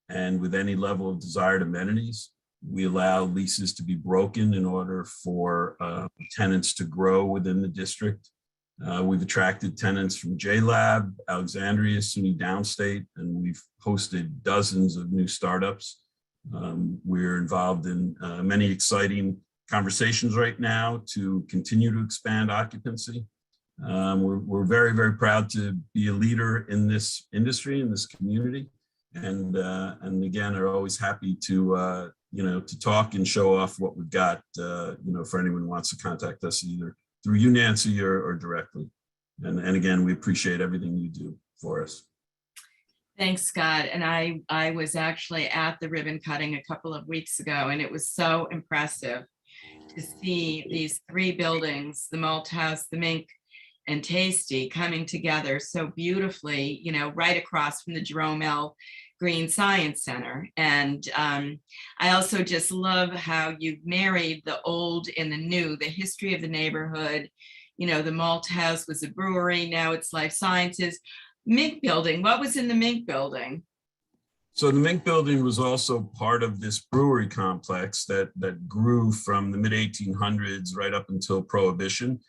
and with any level of desired amenities. We allow leases to be broken in order for tenants to grow within the district. We've attracted tenants from JLab, Alexandria, SUNY Downstate, and we've hosted dozens of new startups. We're involved in many exciting conversations right now to continue to expand occupancy. We're very, very proud to be a leader in this industry, in this community. And again, are always happy to, to talk and show off what we've got, for anyone who wants to contact us either through you, Nancy, or directly. And again, we appreciate everything you do for us. Thanks, Scott. And I was actually at the ribbon cutting a couple of weeks ago, and it was so impressive to see these three buildings, the Malt House, the Mink, and Tasty, coming together so beautifully, right across from the Jerome L. Green Science Center. And I also just love how you've married the old and the new, the history of the neighborhood. The Malt House was a brewery, now it's life sciences. Mink building, what was in the Mink building? So the Mink building was also part of this brewery complex that grew from the mid 1800s right up until Prohibition.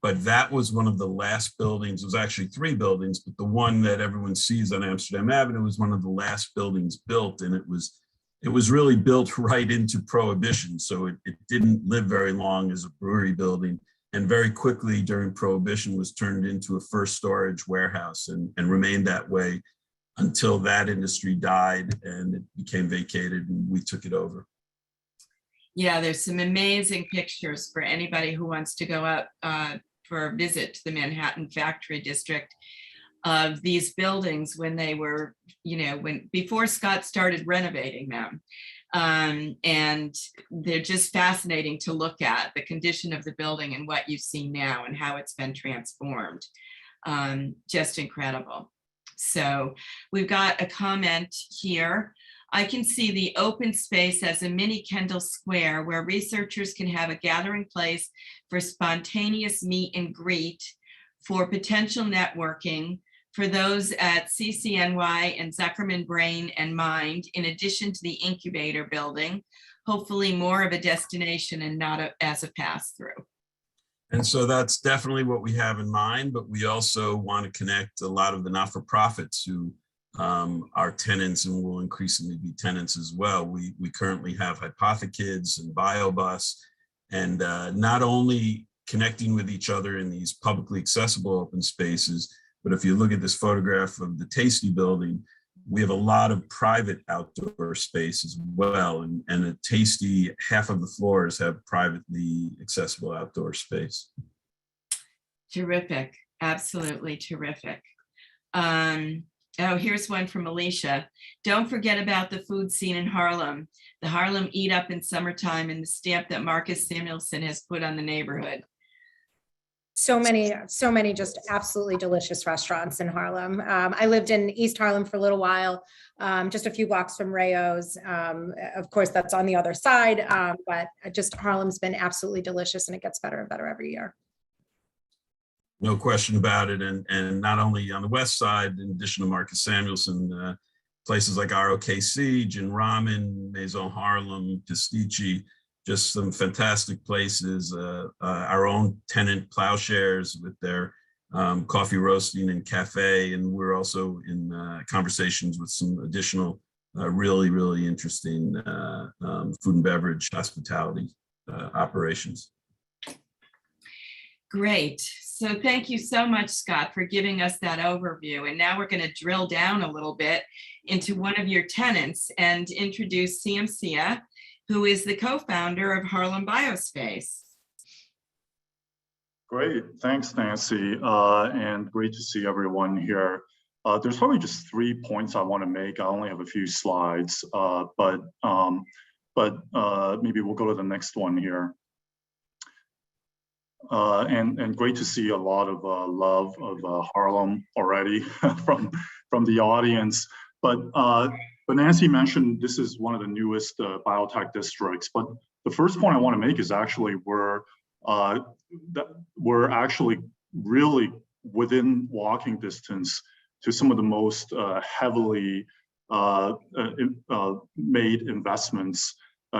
But that was one of the last buildings. It was actually three buildings, but the one that everyone sees on Amsterdam Avenue was one of the last buildings built, and it was really built right into Prohibition. So it didn't live very long as a brewery building, and very quickly during Prohibition was turned into a first storage warehouse and remained that way until that industry died and it became vacated and we took it over. Yeah, there's some amazing pictures for anybody who wants to go up for a visit to the Manhattan Factory District of these buildings when they were, before Scott started renovating them. And they're just fascinating to look at, the condition of the building and what you see now and how it's been transformed. Just incredible. So we've got a comment here. I can see the open space as a mini Kendall Square where researchers can have a gathering place for spontaneous meet and greet, for potential networking, for those at CCNY and Zuckerman Brain and Mind, in addition to the incubator building, hopefully more of a destination and not as a pass-through. And so that's definitely what we have in mind, but we also want to connect a lot of the not-for-profits who are tenants and will increasingly be tenants as well. We currently have Hypothekids and BioBus, and not only connecting with each other in these publicly accessible open spaces, but if you look at this photograph of the Tasty building, we have a lot of private outdoor space as well. And at Tasty, half of the floors have privately accessible outdoor space. Terrific, absolutely terrific. Oh, here's one from Alicia. Don't forget about the food scene in Harlem, the Harlem Eat Up in summertime, and the stamp that Marcus Samuelson has put on the neighborhood. So many just absolutely delicious restaurants in Harlem. I lived in East Harlem for a little while, just a few blocks from Rayo's. Of course, that's on the other side, but just Harlem's been absolutely delicious, and it gets better and better every year. No question about it. And not only on the west side, in addition to Marcus Samuelson, places like ROKC, Gin Ramen, Maison Harlem, Pastici, just some fantastic places. Our own tenant Plowshares with their coffee roasting and cafe. And we're also in conversations with some additional really, really interesting food and beverage hospitality operations. Great. So thank you so much, Scott, for giving us that overview. And now we're going to drill down a little bit into one of your tenants and introduce Ciamcia, who is the co-founder of Harlem Biospace. Great, thanks, Nancy, and great to see everyone here. There's probably just 3 points I want to make. I only have a few slides, but maybe we'll go to the next one here. And great to see a lot of love of Harlem already from the audience. But But Nancy mentioned this is one of the newest biotech districts. But the first point I want to make is actually we're actually really within walking distance to some of the most heavily made investments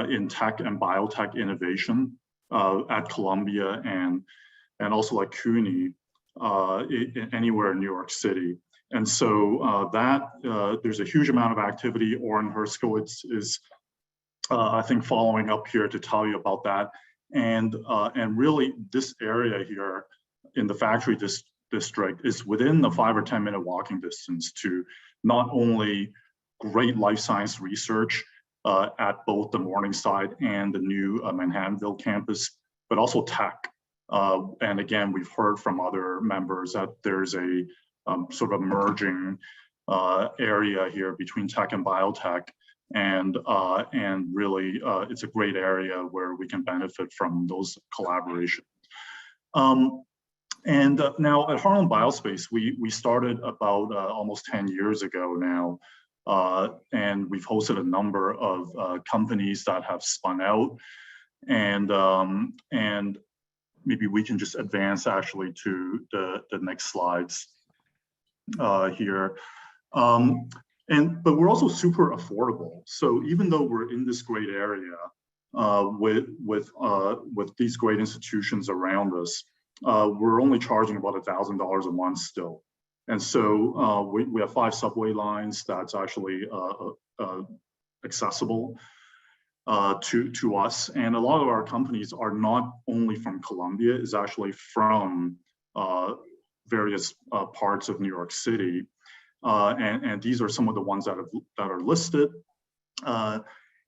in tech and biotech innovation at Columbia and also like CUNY anywhere in New York City. And so there's a huge amount of activity. Oren Hersko is I think following up here to tell you about that. And really this area here in the factory district is within the 5 or 10 minute walking distance to not only great life science research at both the Morningside and the new Manhattanville campus, but also tech. And again, we've heard from other members that there's a sort of merging area here between tech and biotech. And really, it's a great area where we can benefit from those collaborations. Now at Harlem Biospace, we started about almost 10 years ago now, and we've hosted a number of companies that have spun out, and maybe we can just advance actually to the next slides here. But we're also super affordable. So even though we're in this great area with these great institutions around us, we're only charging about $1,000 a month still. And so we have 5 subway lines that's actually accessible to us. And a lot of our companies are not only from Columbia, is actually from various parts of New York City. And these are some of the ones that are listed.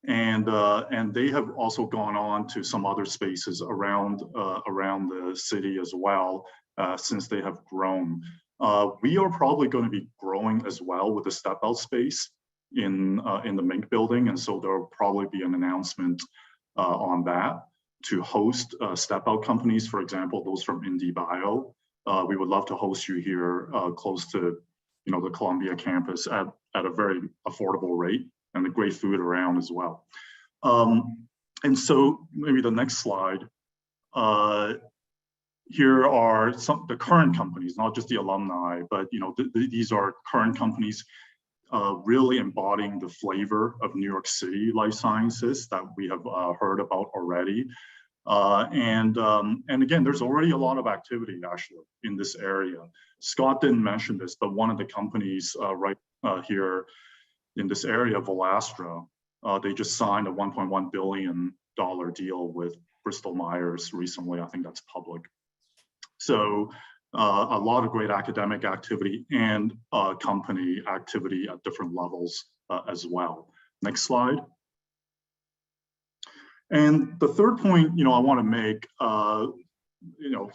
And they have also gone on to some other spaces around the city as well, since they have grown. We are probably going to be growing as well with the step out space in the Mink building. And so there will probably be an announcement on that to host step out companies, for example, those from IndieBio. We would love to host you here close to the Columbia campus at a very affordable rate, and the great food around as well. And so maybe the next slide. Here are the current companies, not just the alumni, but these are current companies really embodying the flavor of New York City life sciences that we have heard about already. And again, there's already a lot of activity actually in this area. Scott didn't mention this, but one of the companies right here in this area, Volastra, they just signed a $1.1 billion deal with Bristol Myers recently. I think that's public. So a lot of great academic activity and company activity at different levels as well. Next slide. And the third point, I want to make,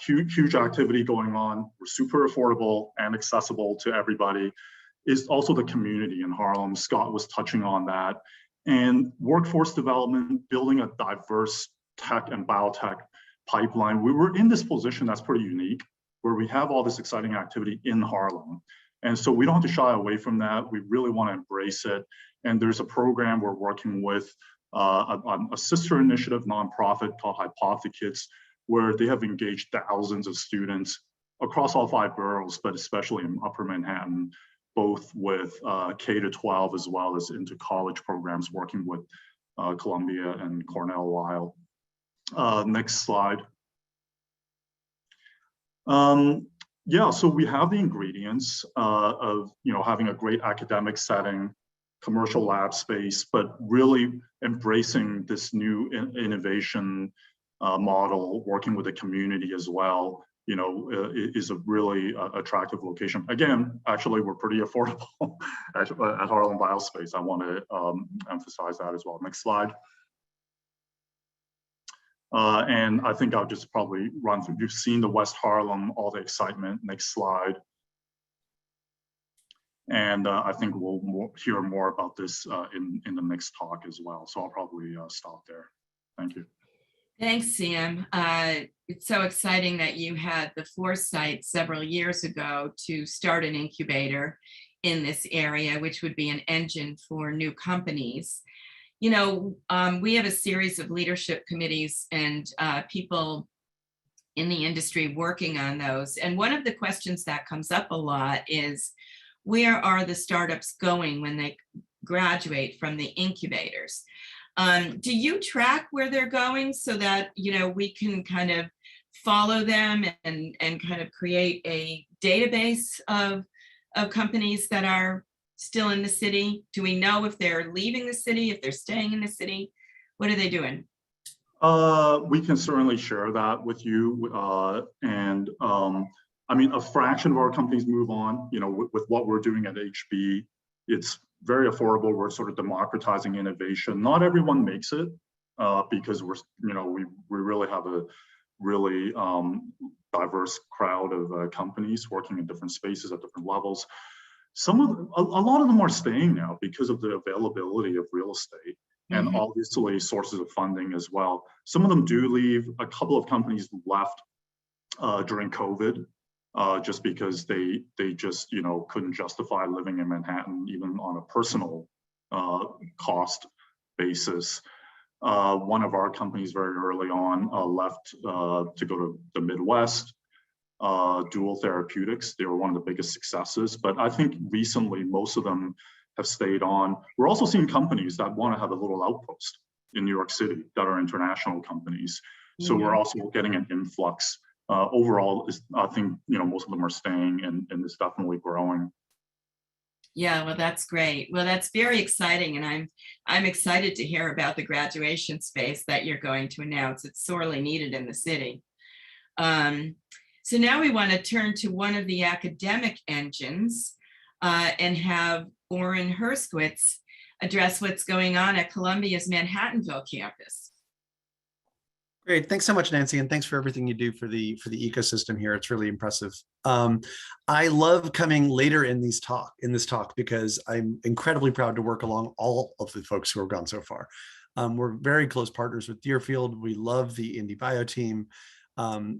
huge activity going on. We're super affordable and accessible to everybody. Is also the community in Harlem. Scott was touching on that. And workforce development, building a diverse tech and biotech pipeline. We were in this position that's pretty unique, where we have all this exciting activity in Harlem. And so we don't have to shy away from that. We really want to embrace it. And there's a program we're working with on a sister initiative nonprofit called Hypothekids, where they have engaged thousands of students across all 5 boroughs, but especially in Upper Manhattan, both with K-12 as well as into college programs, working with Columbia and Cornell Weill. Next slide. Yeah, so we have the ingredients of having a great academic setting, commercial lab space, but really embracing this new innovation model, working with the community as well, is a really attractive location. Again, actually, we're pretty affordable at Harlem Biospace. I want to emphasize that as well. Next slide. And I think I'll just probably run through. You've seen the West Harlem, all the excitement. Next slide. And I think we'll hear more about this in the next talk as well. So I'll probably stop there. Thank you. Thanks, Sam. It's so exciting that you had the foresight several years ago to start an incubator in this area, which would be an engine for new companies. We have a series of leadership committees and people in the industry working on those. And one of the questions that comes up a lot is, where are the startups going when they graduate from the incubators? Do you track where they're going so that, we can kind of follow them and kind of create a database of companies that are still in the city? Do we know if they're leaving the city, if they're staying in the city? What are they doing? We can certainly share that with you. A fraction of our companies move on, with what we're doing at HB. It's very affordable. We're sort of democratizing innovation. Not everyone makes it because we really have a really diverse crowd of companies working in different spaces at different levels. A lot of them are staying now because of the availability of real estate and obviously sources of funding as well. Some of them do leave. A couple of companies left during COVID just because they just couldn't justify living in Manhattan even on a personal cost basis. One of our companies very early on left to go to the Midwest. Dual Therapeutics, they were one of the biggest successes, but I think recently most of them have stayed on. We're also seeing companies that want to have a little outpost in New York City that are international companies. So we're also getting an influx. Overall, I think most of them are staying, and it's definitely growing. Yeah, well, that's great. Well, that's very exciting, and I'm excited to hear about the graduation space that you're going to announce. It's sorely needed in the city. So now we want to turn to one of the academic engines and have Oren Herskowitz address what's going on at Columbia's Manhattanville campus. Great, thanks so much, Nancy, and thanks for everything you do for the ecosystem here. It's really impressive. I love coming later in this talk because I'm incredibly proud to work along all of the folks who have gone so far. We're very close partners with Deerfield. We love the Indie Bio team.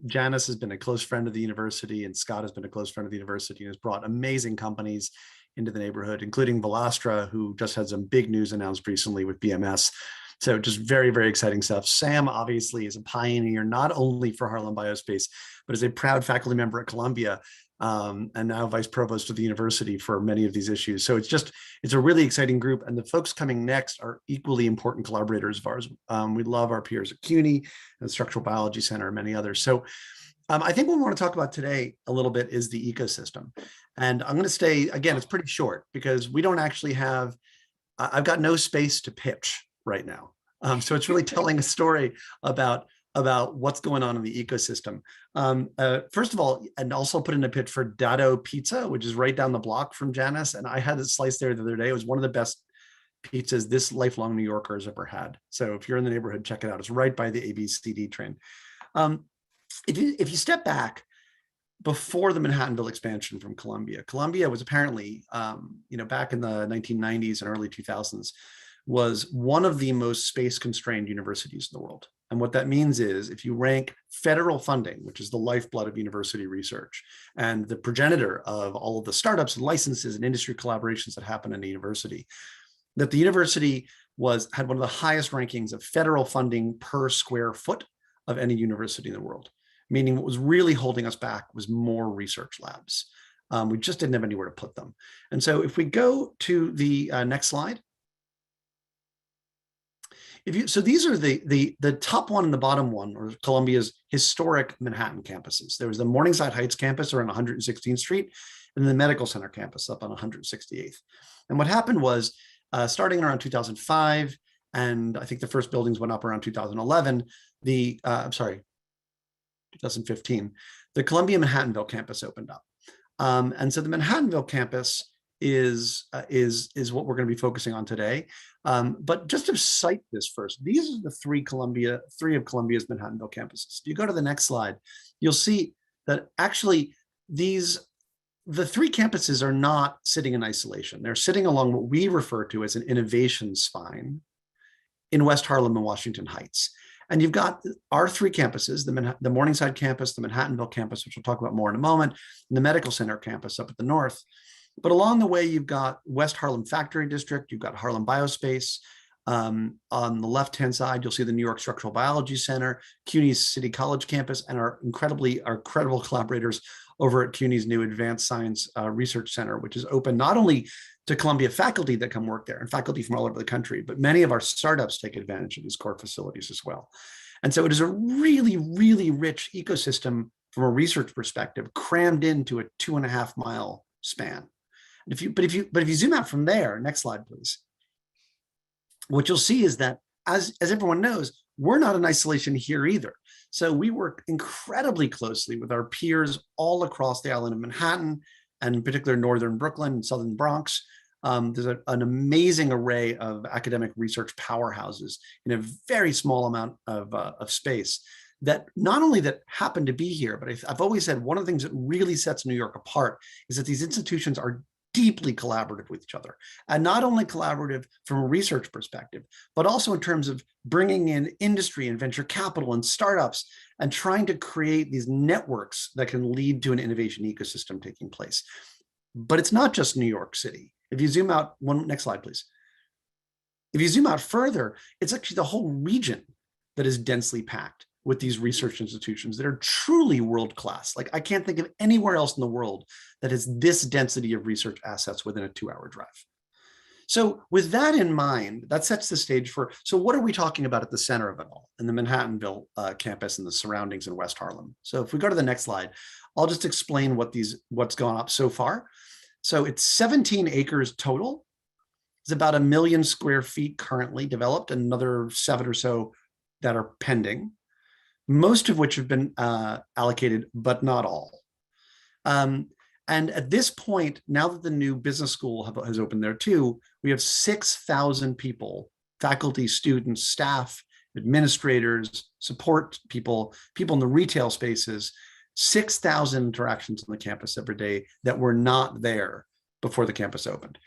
Janice has been a close friend of the university, and Scott has been a close friend of the university and has brought amazing companies into the neighborhood, including Velastra, who just had some big news announced recently with BMS. So just very, very exciting stuff. Sam obviously is a pioneer, not only for Harlem Biospace, but is a proud faculty member at Columbia and now vice provost of the university for many of these issues. So it's a really exciting group. And the folks coming next are equally important collaborators of ours. We love our peers at CUNY and the Structural Biology Center and many others. So I think what we want to talk about today a little bit is the ecosystem. And I'm going to stay, again, it's pretty short because we don't actually have, I've got no space to pitch right now. So it's really telling a story about what's going on in the ecosystem. First of all, and also put in a pitch for Dado Pizza, which is right down the block from Janice. And I had a slice there the other day. It was one of the best pizzas this lifelong New Yorker has ever had. So if you're in the neighborhood, check it out. It's right by the ABCD train. If you step back, before the Manhattanville expansion from Columbia was apparently, back in the 1990s and early 2000s, was one of the most space-constrained universities in the world. And what that means is if you rank federal funding, which is the lifeblood of university research and the progenitor of all of the startups and licenses and industry collaborations that happen in a university, that the university had one of the highest rankings of federal funding per square foot of any university in the world. Meaning what was really holding us back was more research labs. We just didn't have anywhere to put them. And so if we go to the next slide. So these are the top one and the bottom one are Columbia's historic Manhattan campuses. There was the Morningside Heights campus around 116th Street and the Medical Center campus up on 168th. And what happened was starting around 2005, and I think the first buildings went up around 2011, 2015, the Columbia Manhattanville campus opened up. And so the Manhattanville campus is what we're going to be focusing on today. But just to cite this first, these are the three of Columbia's Manhattanville campuses. If you go to the next slide, you'll see that actually the three campuses are not sitting in isolation. They're sitting along what we refer to as an innovation spine in West Harlem and Washington Heights. And you've got our three campuses, the Morningside campus, the Manhattanville campus, which we'll talk about more in a moment, and the Medical Center campus up at the north. But along the way, you've got West Harlem Factory District, you've got Harlem Biospace. On the left-hand side, you'll see the New York Structural Biology Center, CUNY's City College campus, and our incredible collaborators over at CUNY's new Advanced Science Research Center, which is open not only to Columbia faculty that come work there and faculty from all over the country, but many of our startups take advantage of these core facilities as well. And so it is a really, really rich ecosystem from a research perspective, crammed into a 2.5 mile span. But if you zoom out from there, next slide, please. What you'll see is that, as everyone knows, we're not in isolation here either. So we work incredibly closely with our peers all across the island of Manhattan, and in particular, Northern Brooklyn and Southern Bronx. There's an amazing array of academic research powerhouses in a very small amount of space that not only that happen to be here, but I've always said one of the things that really sets New York apart is that these institutions are deeply collaborative with each other, and not only collaborative from a research perspective, but also in terms of bringing in industry and venture capital and startups and trying to create these networks that can lead to an innovation ecosystem taking place. But it's not just New York City. If you zoom out, next slide, please. If you zoom out further, it's actually the whole region that is densely packed with these research institutions that are truly world-class. Like, I can't think of anywhere else in the world that has this density of research assets within a 2-hour drive. So with that in mind, that sets the stage for, so what are we talking about at the center of it all, in the Manhattanville campus and the surroundings in West Harlem? So if we go to the next slide, I'll just explain what's gone up so far. So it's 17 acres total. It's about 1 million square feet currently developed, and another 7 or so that are pending, most of which have been allocated, but not all. And at this point, now that the new business school has opened there too, we have 6,000 people, faculty, students, staff, administrators, support people, people in the retail spaces, 6,000 interactions on the campus every day that were not there before the campus opened.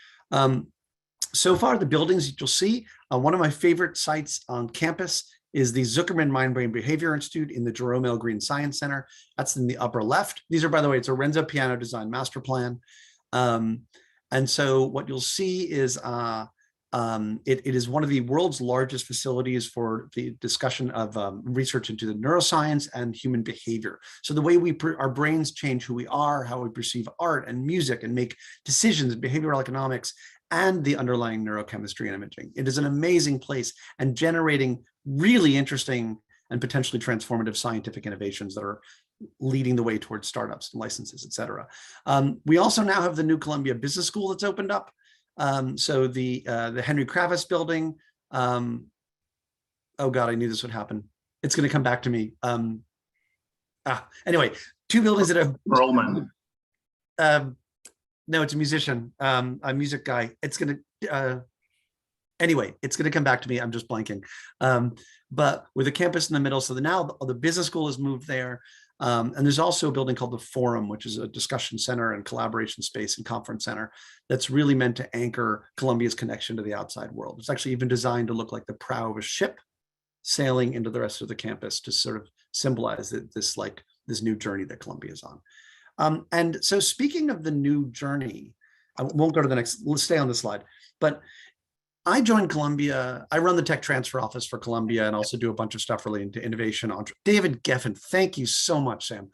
So far, the buildings that you'll see, one of my favorite sites on campus is the Zuckerman Mind-Brain Behavior Institute in the Jerome L. Green Science Center. That's in the upper left. These are, by the way, it's a Renzo Piano design master plan. And so what you'll see is it is one of the world's largest facilities for the discussion of research into the neuroscience and human behavior. So the way our brains change who we are, how we perceive art and music and make decisions in behavioral economics, and the underlying neurochemistry and imaging. It is an amazing place and generating really interesting and potentially transformative scientific innovations that are leading the way towards startups, licenses, et cetera. We also now have the new Columbia Business School that's opened up. So the Henry Kravis building, oh God, I knew this would happen. It's going to come back to me. Anyway, 2 buildings that have Roman. No, it's a musician, a music guy. It's going to, anyway, it's going to come back to me. I'm just blanking. But with a campus in the middle, so now the business school has moved there. And there's also a building called the Forum, which is a discussion center and collaboration space and conference center that's really meant to anchor Columbia's connection to the outside world. It's actually even designed to look like the prow of a ship sailing into the rest of the campus to sort of symbolize this new journey that Columbia is on. And so speaking of the new journey, I won't go to the next, let's stay on this slide, but I joined Columbia. I run the tech transfer office for Columbia and also do a bunch of stuff relating to innovation. David Geffen, thank you so much, Sam.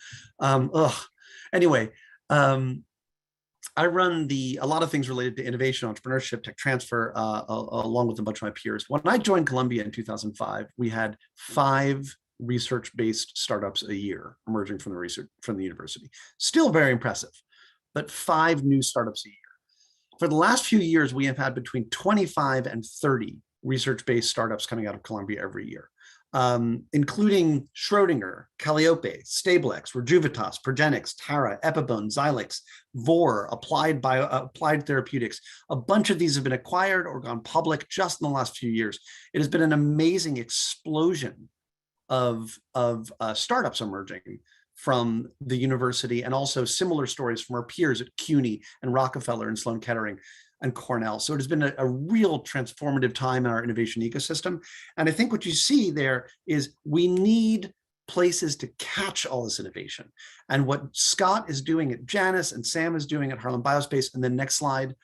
Anyway, I run a lot of things related to innovation, entrepreneurship, tech transfer, along with a bunch of my peers. When I joined Columbia in 2005, we had 5 research-based startups a year emerging from the university. Still very impressive, but 5 new startups a year. For the last few years, we have had between 25 and 30 research-based startups coming out of Columbia every year, including Schrödinger, Calliope, StableX, Rejuvitas, Progenics, Tara, Epibone, Xilinx, Vor, Applied Therapeutics. A bunch of these have been acquired or gone public just in the last few years. It has been an amazing explosion of startups emerging from the university, and also similar stories from our peers at CUNY and Rockefeller and Sloan Kettering and Cornell. So it has been a real transformative time in our innovation ecosystem. And I think what you see there is we need places to catch all this innovation. And what Scott is doing at Janus and Sam is doing at Harlem Biospace, and then next slide,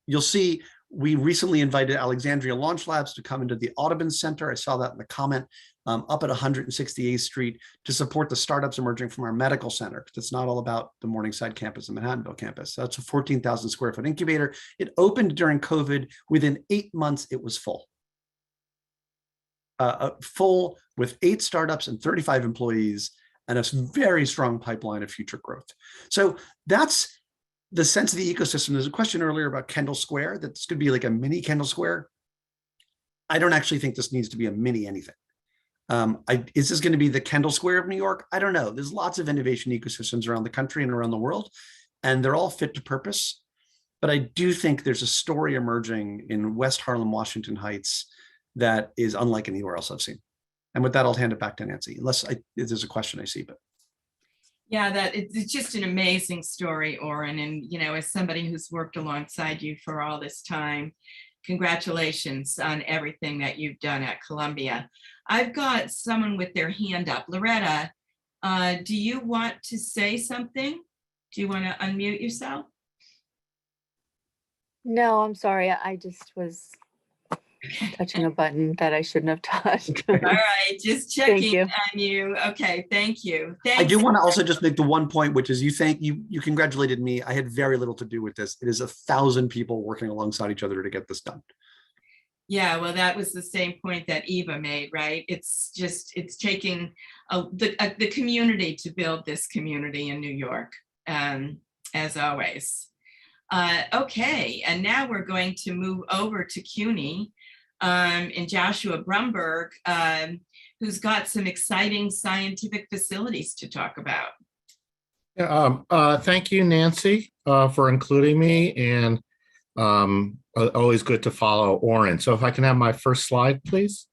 you'll see we recently invited Alexandria Launch Labs to come into the Audubon Center. I saw that in the comment up at 168th Street to support the startups emerging from our medical center. It's not all about the Morningside campus and Manhattanville campus. So that's a 14,000 square foot incubator. It opened during COVID. Within 8 months, it was full. Full with 8 startups and 35 employees and a very strong pipeline of future growth. So that's the sense of the ecosystem. There's a question earlier about Kendall Square, that this could be like a mini Kendall Square. I don't actually think this needs to be a mini anything. Is this going to be the Kendall Square of New York? I don't know. There's lots of innovation ecosystems around the country and around the world, and they're all fit to purpose. But I do think there's a story emerging in West Harlem, Washington Heights that is unlike anywhere else I've seen. And with that, I'll hand it back to Nancy, unless there's a question I see. But yeah, it's just an amazing story, Oren. And, you know, as somebody who's worked alongside you for all this time, congratulations on everything that you've done at Columbia. I've got someone with their hand up. Loretta, do you want to say something? Do you want to unmute yourself? No, I'm sorry. I just was touching a button that I shouldn't have touched. All right, just checking on you. Okay, thank you. I do want to also just make the one point, which is you congratulated me. I had very little to do with this. It is 1,000 people working alongside each other to get this done. Yeah, well, that was the same point that Eva made, right? It's taking the community to build this community in New York, as always. Okay, and now we're going to move over to CUNY and Joshua Brumberg, who's got some exciting scientific facilities to talk about. Yeah, thank you, Nancy, for including me, and always good to follow Oren. So if I can have my first slide, please.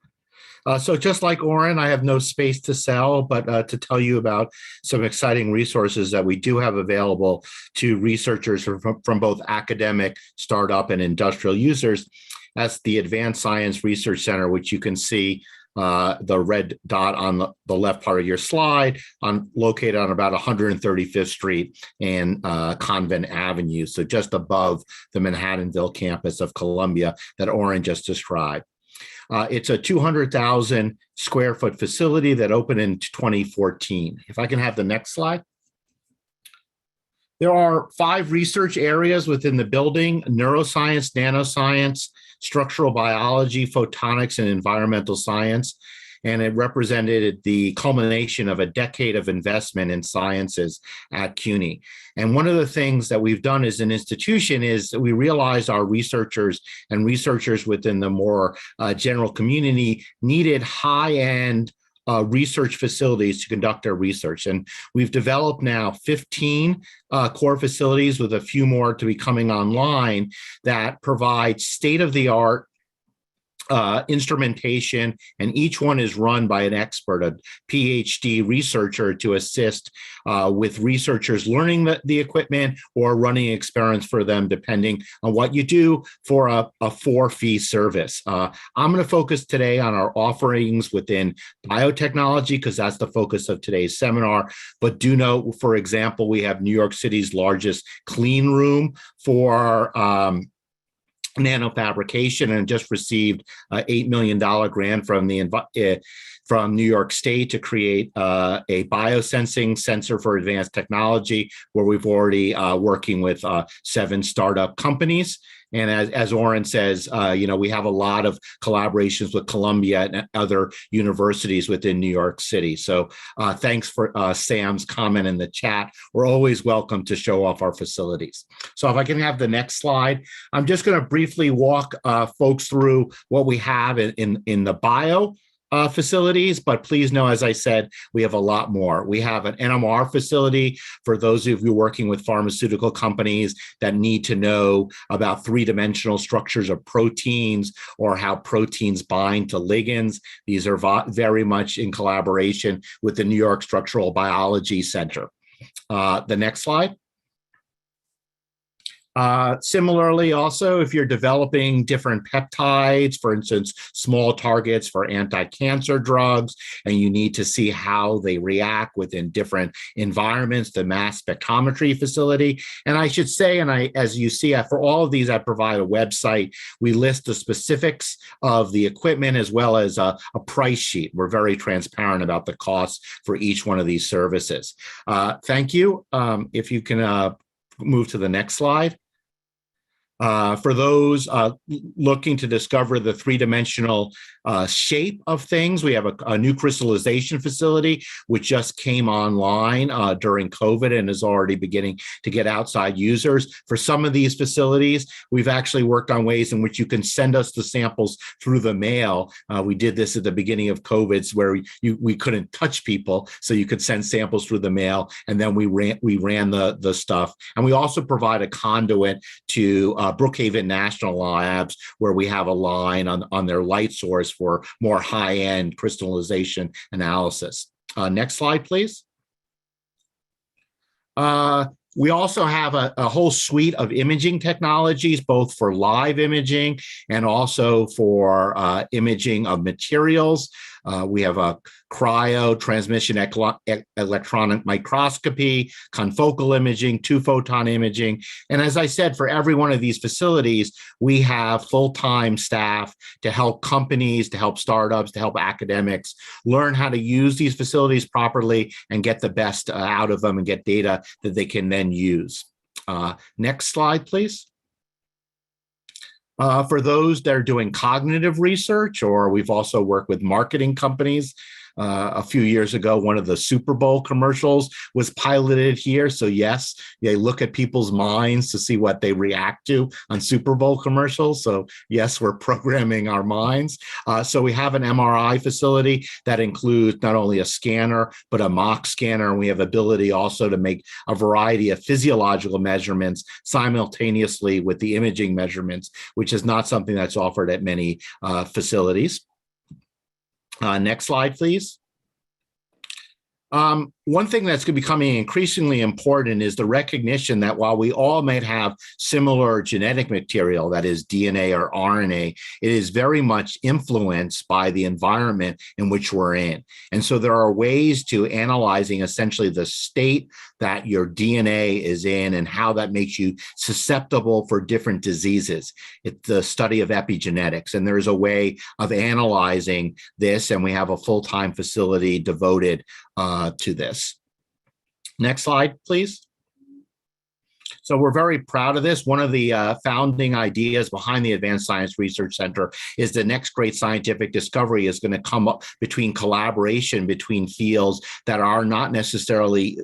So just like Oren, I have no space to sell, but to tell you about some exciting resources that we do have available to researchers from both academic, startup, and industrial users. That's the Advanced Science Research Center, which you can see the red dot on the left part of your slide, located on about 135th Street and Convent Avenue, so just above the Manhattanville campus of Columbia that Oren just described. It's a 200,000 square foot facility that opened in 2014. If I can have the next slide. There are 5 research areas within the building: neuroscience, nanoscience, structural biology, photonics, and environmental science. And it represented the culmination of a decade of investment in sciences at CUNY. And one of the things that we've done as an institution is that we realized our researchers and researchers within the more general community needed high-end research facilities to conduct their research. And we've developed now 15 core facilities, with a few more to be coming online, that provide state-of-the-art instrumentation, and each one is run by an expert, a PhD researcher, to assist with researchers learning the equipment or running experiments for them, depending on what you do, for a for-fee service. I'm going to focus today on our offerings within biotechnology, because that's the focus of today's seminar. But do note, for example, we have New York City's largest clean room for nanofabrication, and just received an $8 million grant from New York State to create a biosensing sensor for advanced technology, where we've already working with 7 startup companies. And as Oren says, we have a lot of collaborations with Columbia and other universities within New York City. So thanks for Sam's comment in the chat. We're always welcome to show off our facilities. So if I can have the next slide, I'm just going to briefly walk folks through what we have in the bio facilities, but please know, as I said, we have a lot more. We have an NMR facility for those of you working with pharmaceutical companies that need to know about 3-dimensional structures of proteins, or how proteins bind to ligands. These are very much in collaboration with the New York Structural Biology Center. The next slide. Similarly, also, if you're developing different peptides, for instance, small targets for anti-cancer drugs, and you need to see how they react within different environments, the mass spectrometry facility. And I should say, as you see, for all of these, I provide a website. We list the specifics of the equipment as well as a price sheet. We're very transparent about the costs for each one of these services. Thank you. If you can move to the next slide. For those looking to discover the three-dimensional shape of things, we have a new crystallization facility, which just came online during COVID and is already beginning to get outside users. For some of these facilities, we've actually worked on ways in which you can send us the samples through the mail. We did this at the beginning of COVID where we couldn't touch people, so you could send samples through the mail, and then we ran the stuff. And we also provide a conduit to Brookhaven National Labs, where we have a line on their light source for more high-end crystallization analysis. Next slide, please. We also have a whole suite of imaging technologies, both for live imaging and also for imaging of materials. We have a cryo, transmission electronic microscopy, confocal imaging, two-photon imaging. And as I said, for every one of these facilities, we have full-time staff to help companies, to help startups, to help academics learn how to use these facilities properly and get the best out of them and get data that they can then use. Next slide, please. For those that are doing cognitive research, or we've also worked with marketing companies. A few years ago, one of the Super Bowl commercials was piloted here. So yes, they look at people's minds to see what they react to on Super Bowl commercials. So yes, we're programming our minds. So we have an MRI facility that includes not only a scanner, but a mock scanner. And we have ability also to make a variety of physiological measurements simultaneously with the imaging measurements, which is not something that's offered at many facilities. Next slide, please. One thing that's becoming increasingly important is the recognition that while we all might have similar genetic material, that is DNA or RNA, it is very much influenced by the environment in which we're in. And so there are ways to analyzing essentially the state that your DNA is in and how that makes you susceptible for different diseases. It's the study of epigenetics, and there's a way of analyzing this, and we have a full-time facility devoted to this. Next slide, please. So we're very proud of this. One of the founding ideas behind the Advanced Science Research Center is the next great scientific discovery is going to come up between collaboration between fields that are not necessarily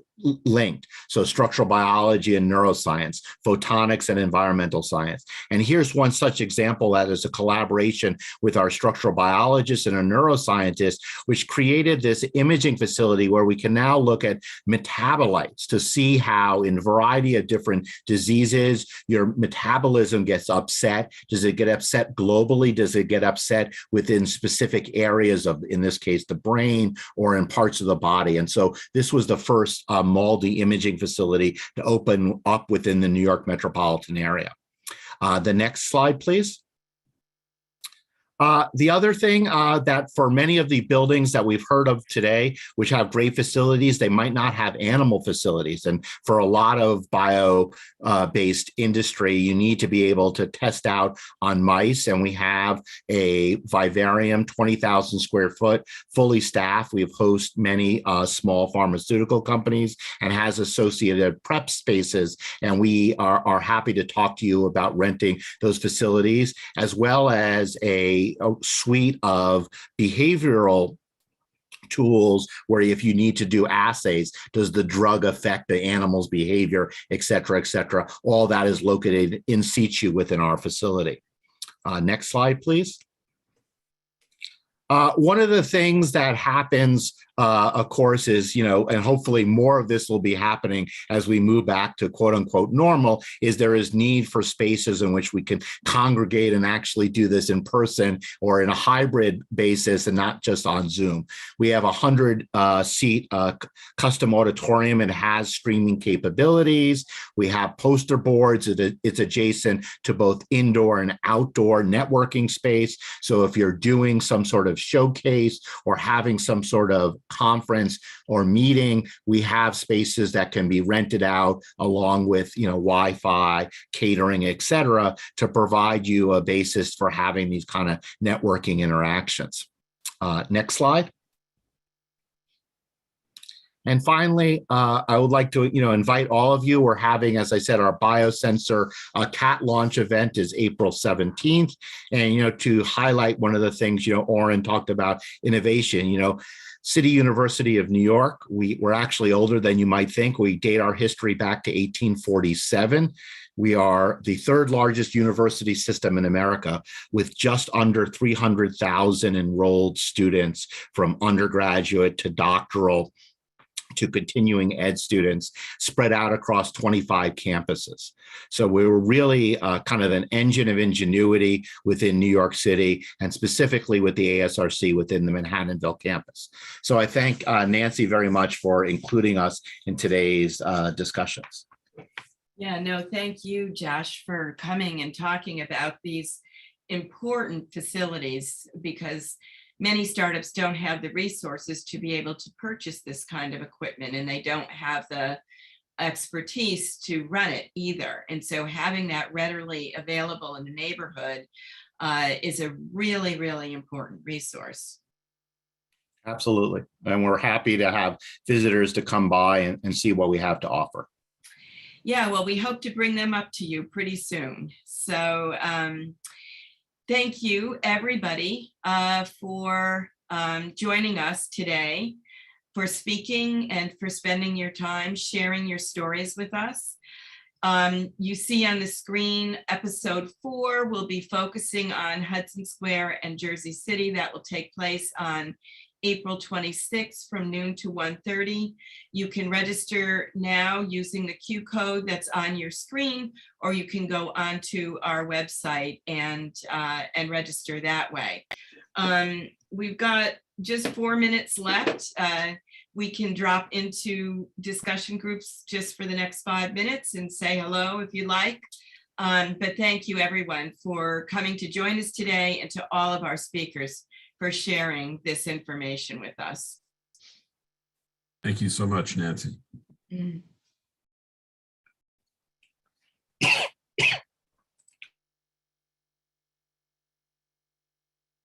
linked. So structural biology and neuroscience, photonics and environmental science. And here's one such example that is a collaboration with our structural biologists and a neuroscientist, which created this imaging facility where we can now look at metabolites to see how in a variety of different diseases, your metabolism gets upset. Does it get upset globally? Does it get upset within specific areas of, in this case, the brain or in parts of the body? And so this was the first multi-imaging facility to open up within the New York metropolitan area. The next slide, please. The other thing that for many of the buildings that we've heard of today, which have great facilities, they might not have animal facilities. And for a lot of bio-based industry, you need to be able to test out on mice. And we have a vivarium, 20,000 square foot, fully staffed. We've hosted many small pharmaceutical companies and has associated prep spaces. And we are happy to talk to you about renting those facilities, as well as a suite of behavioral tools where if you need to do assays, does the drug affect the animal's behavior, et cetera, all that is located in situ within our facility. Next slide, please. One of the things that happens of course, is, and hopefully more of this will be happening as we move back to quote unquote normal, is there is need for spaces in which we can congregate and actually do this in person or in a hybrid basis and not just on Zoom. We have a 100-seat custom auditorium. It has streaming capabilities. We have poster boards. It's adjacent to both indoor and outdoor networking space. So if you're doing some sort of showcase or having some sort of conference or meeting, we have spaces that can be rented out along with Wi-Fi, catering, etc., to provide you a basis for having these kind of networking interactions. Next slide. And finally, I would like to, invite all of you. We're having, as I said, our biosensor cat launch event is April 17th. And, to highlight one of the things, Oren talked about innovation, City University of New York, we're actually older than you might think. We date our history back to 1847. We are the third largest university system in America with just under 300,000 enrolled students from undergraduate to doctoral to continuing ed students spread out across 25 campuses. So we were really kind of an engine of ingenuity within New York City and specifically with the ASRC within the Manhattanville campus. So I thank Nancy very much for including us in today's discussions. Yeah, no, thank you, Josh, for coming and talking about these important facilities, because many startups don't have the resources to be able to purchase this kind of equipment, and they don't have the expertise to run it either. And so having that readily available in the neighborhood is a really, really important resource. Absolutely. And we're happy to have visitors to come by and see what we have to offer. Yeah, well, we hope to bring them up to you pretty soon. So thank you, everybody, for joining us today, for speaking and for spending your time sharing your stories with us. You see on the screen, episode 4 will be focusing on Hudson Square and Jersey City. That will take place on April 26th from noon to 1:30. You can register now using the Q code that's on your screen, or you can go onto our website and register that way. We've got just 4 minutes left. We can drop into discussion groups just for the next 5 minutes and say hello if you like. But thank you, everyone, for coming to join us today, and to all of our speakers for sharing this information with us. Thank you so much, Nancy. Mm.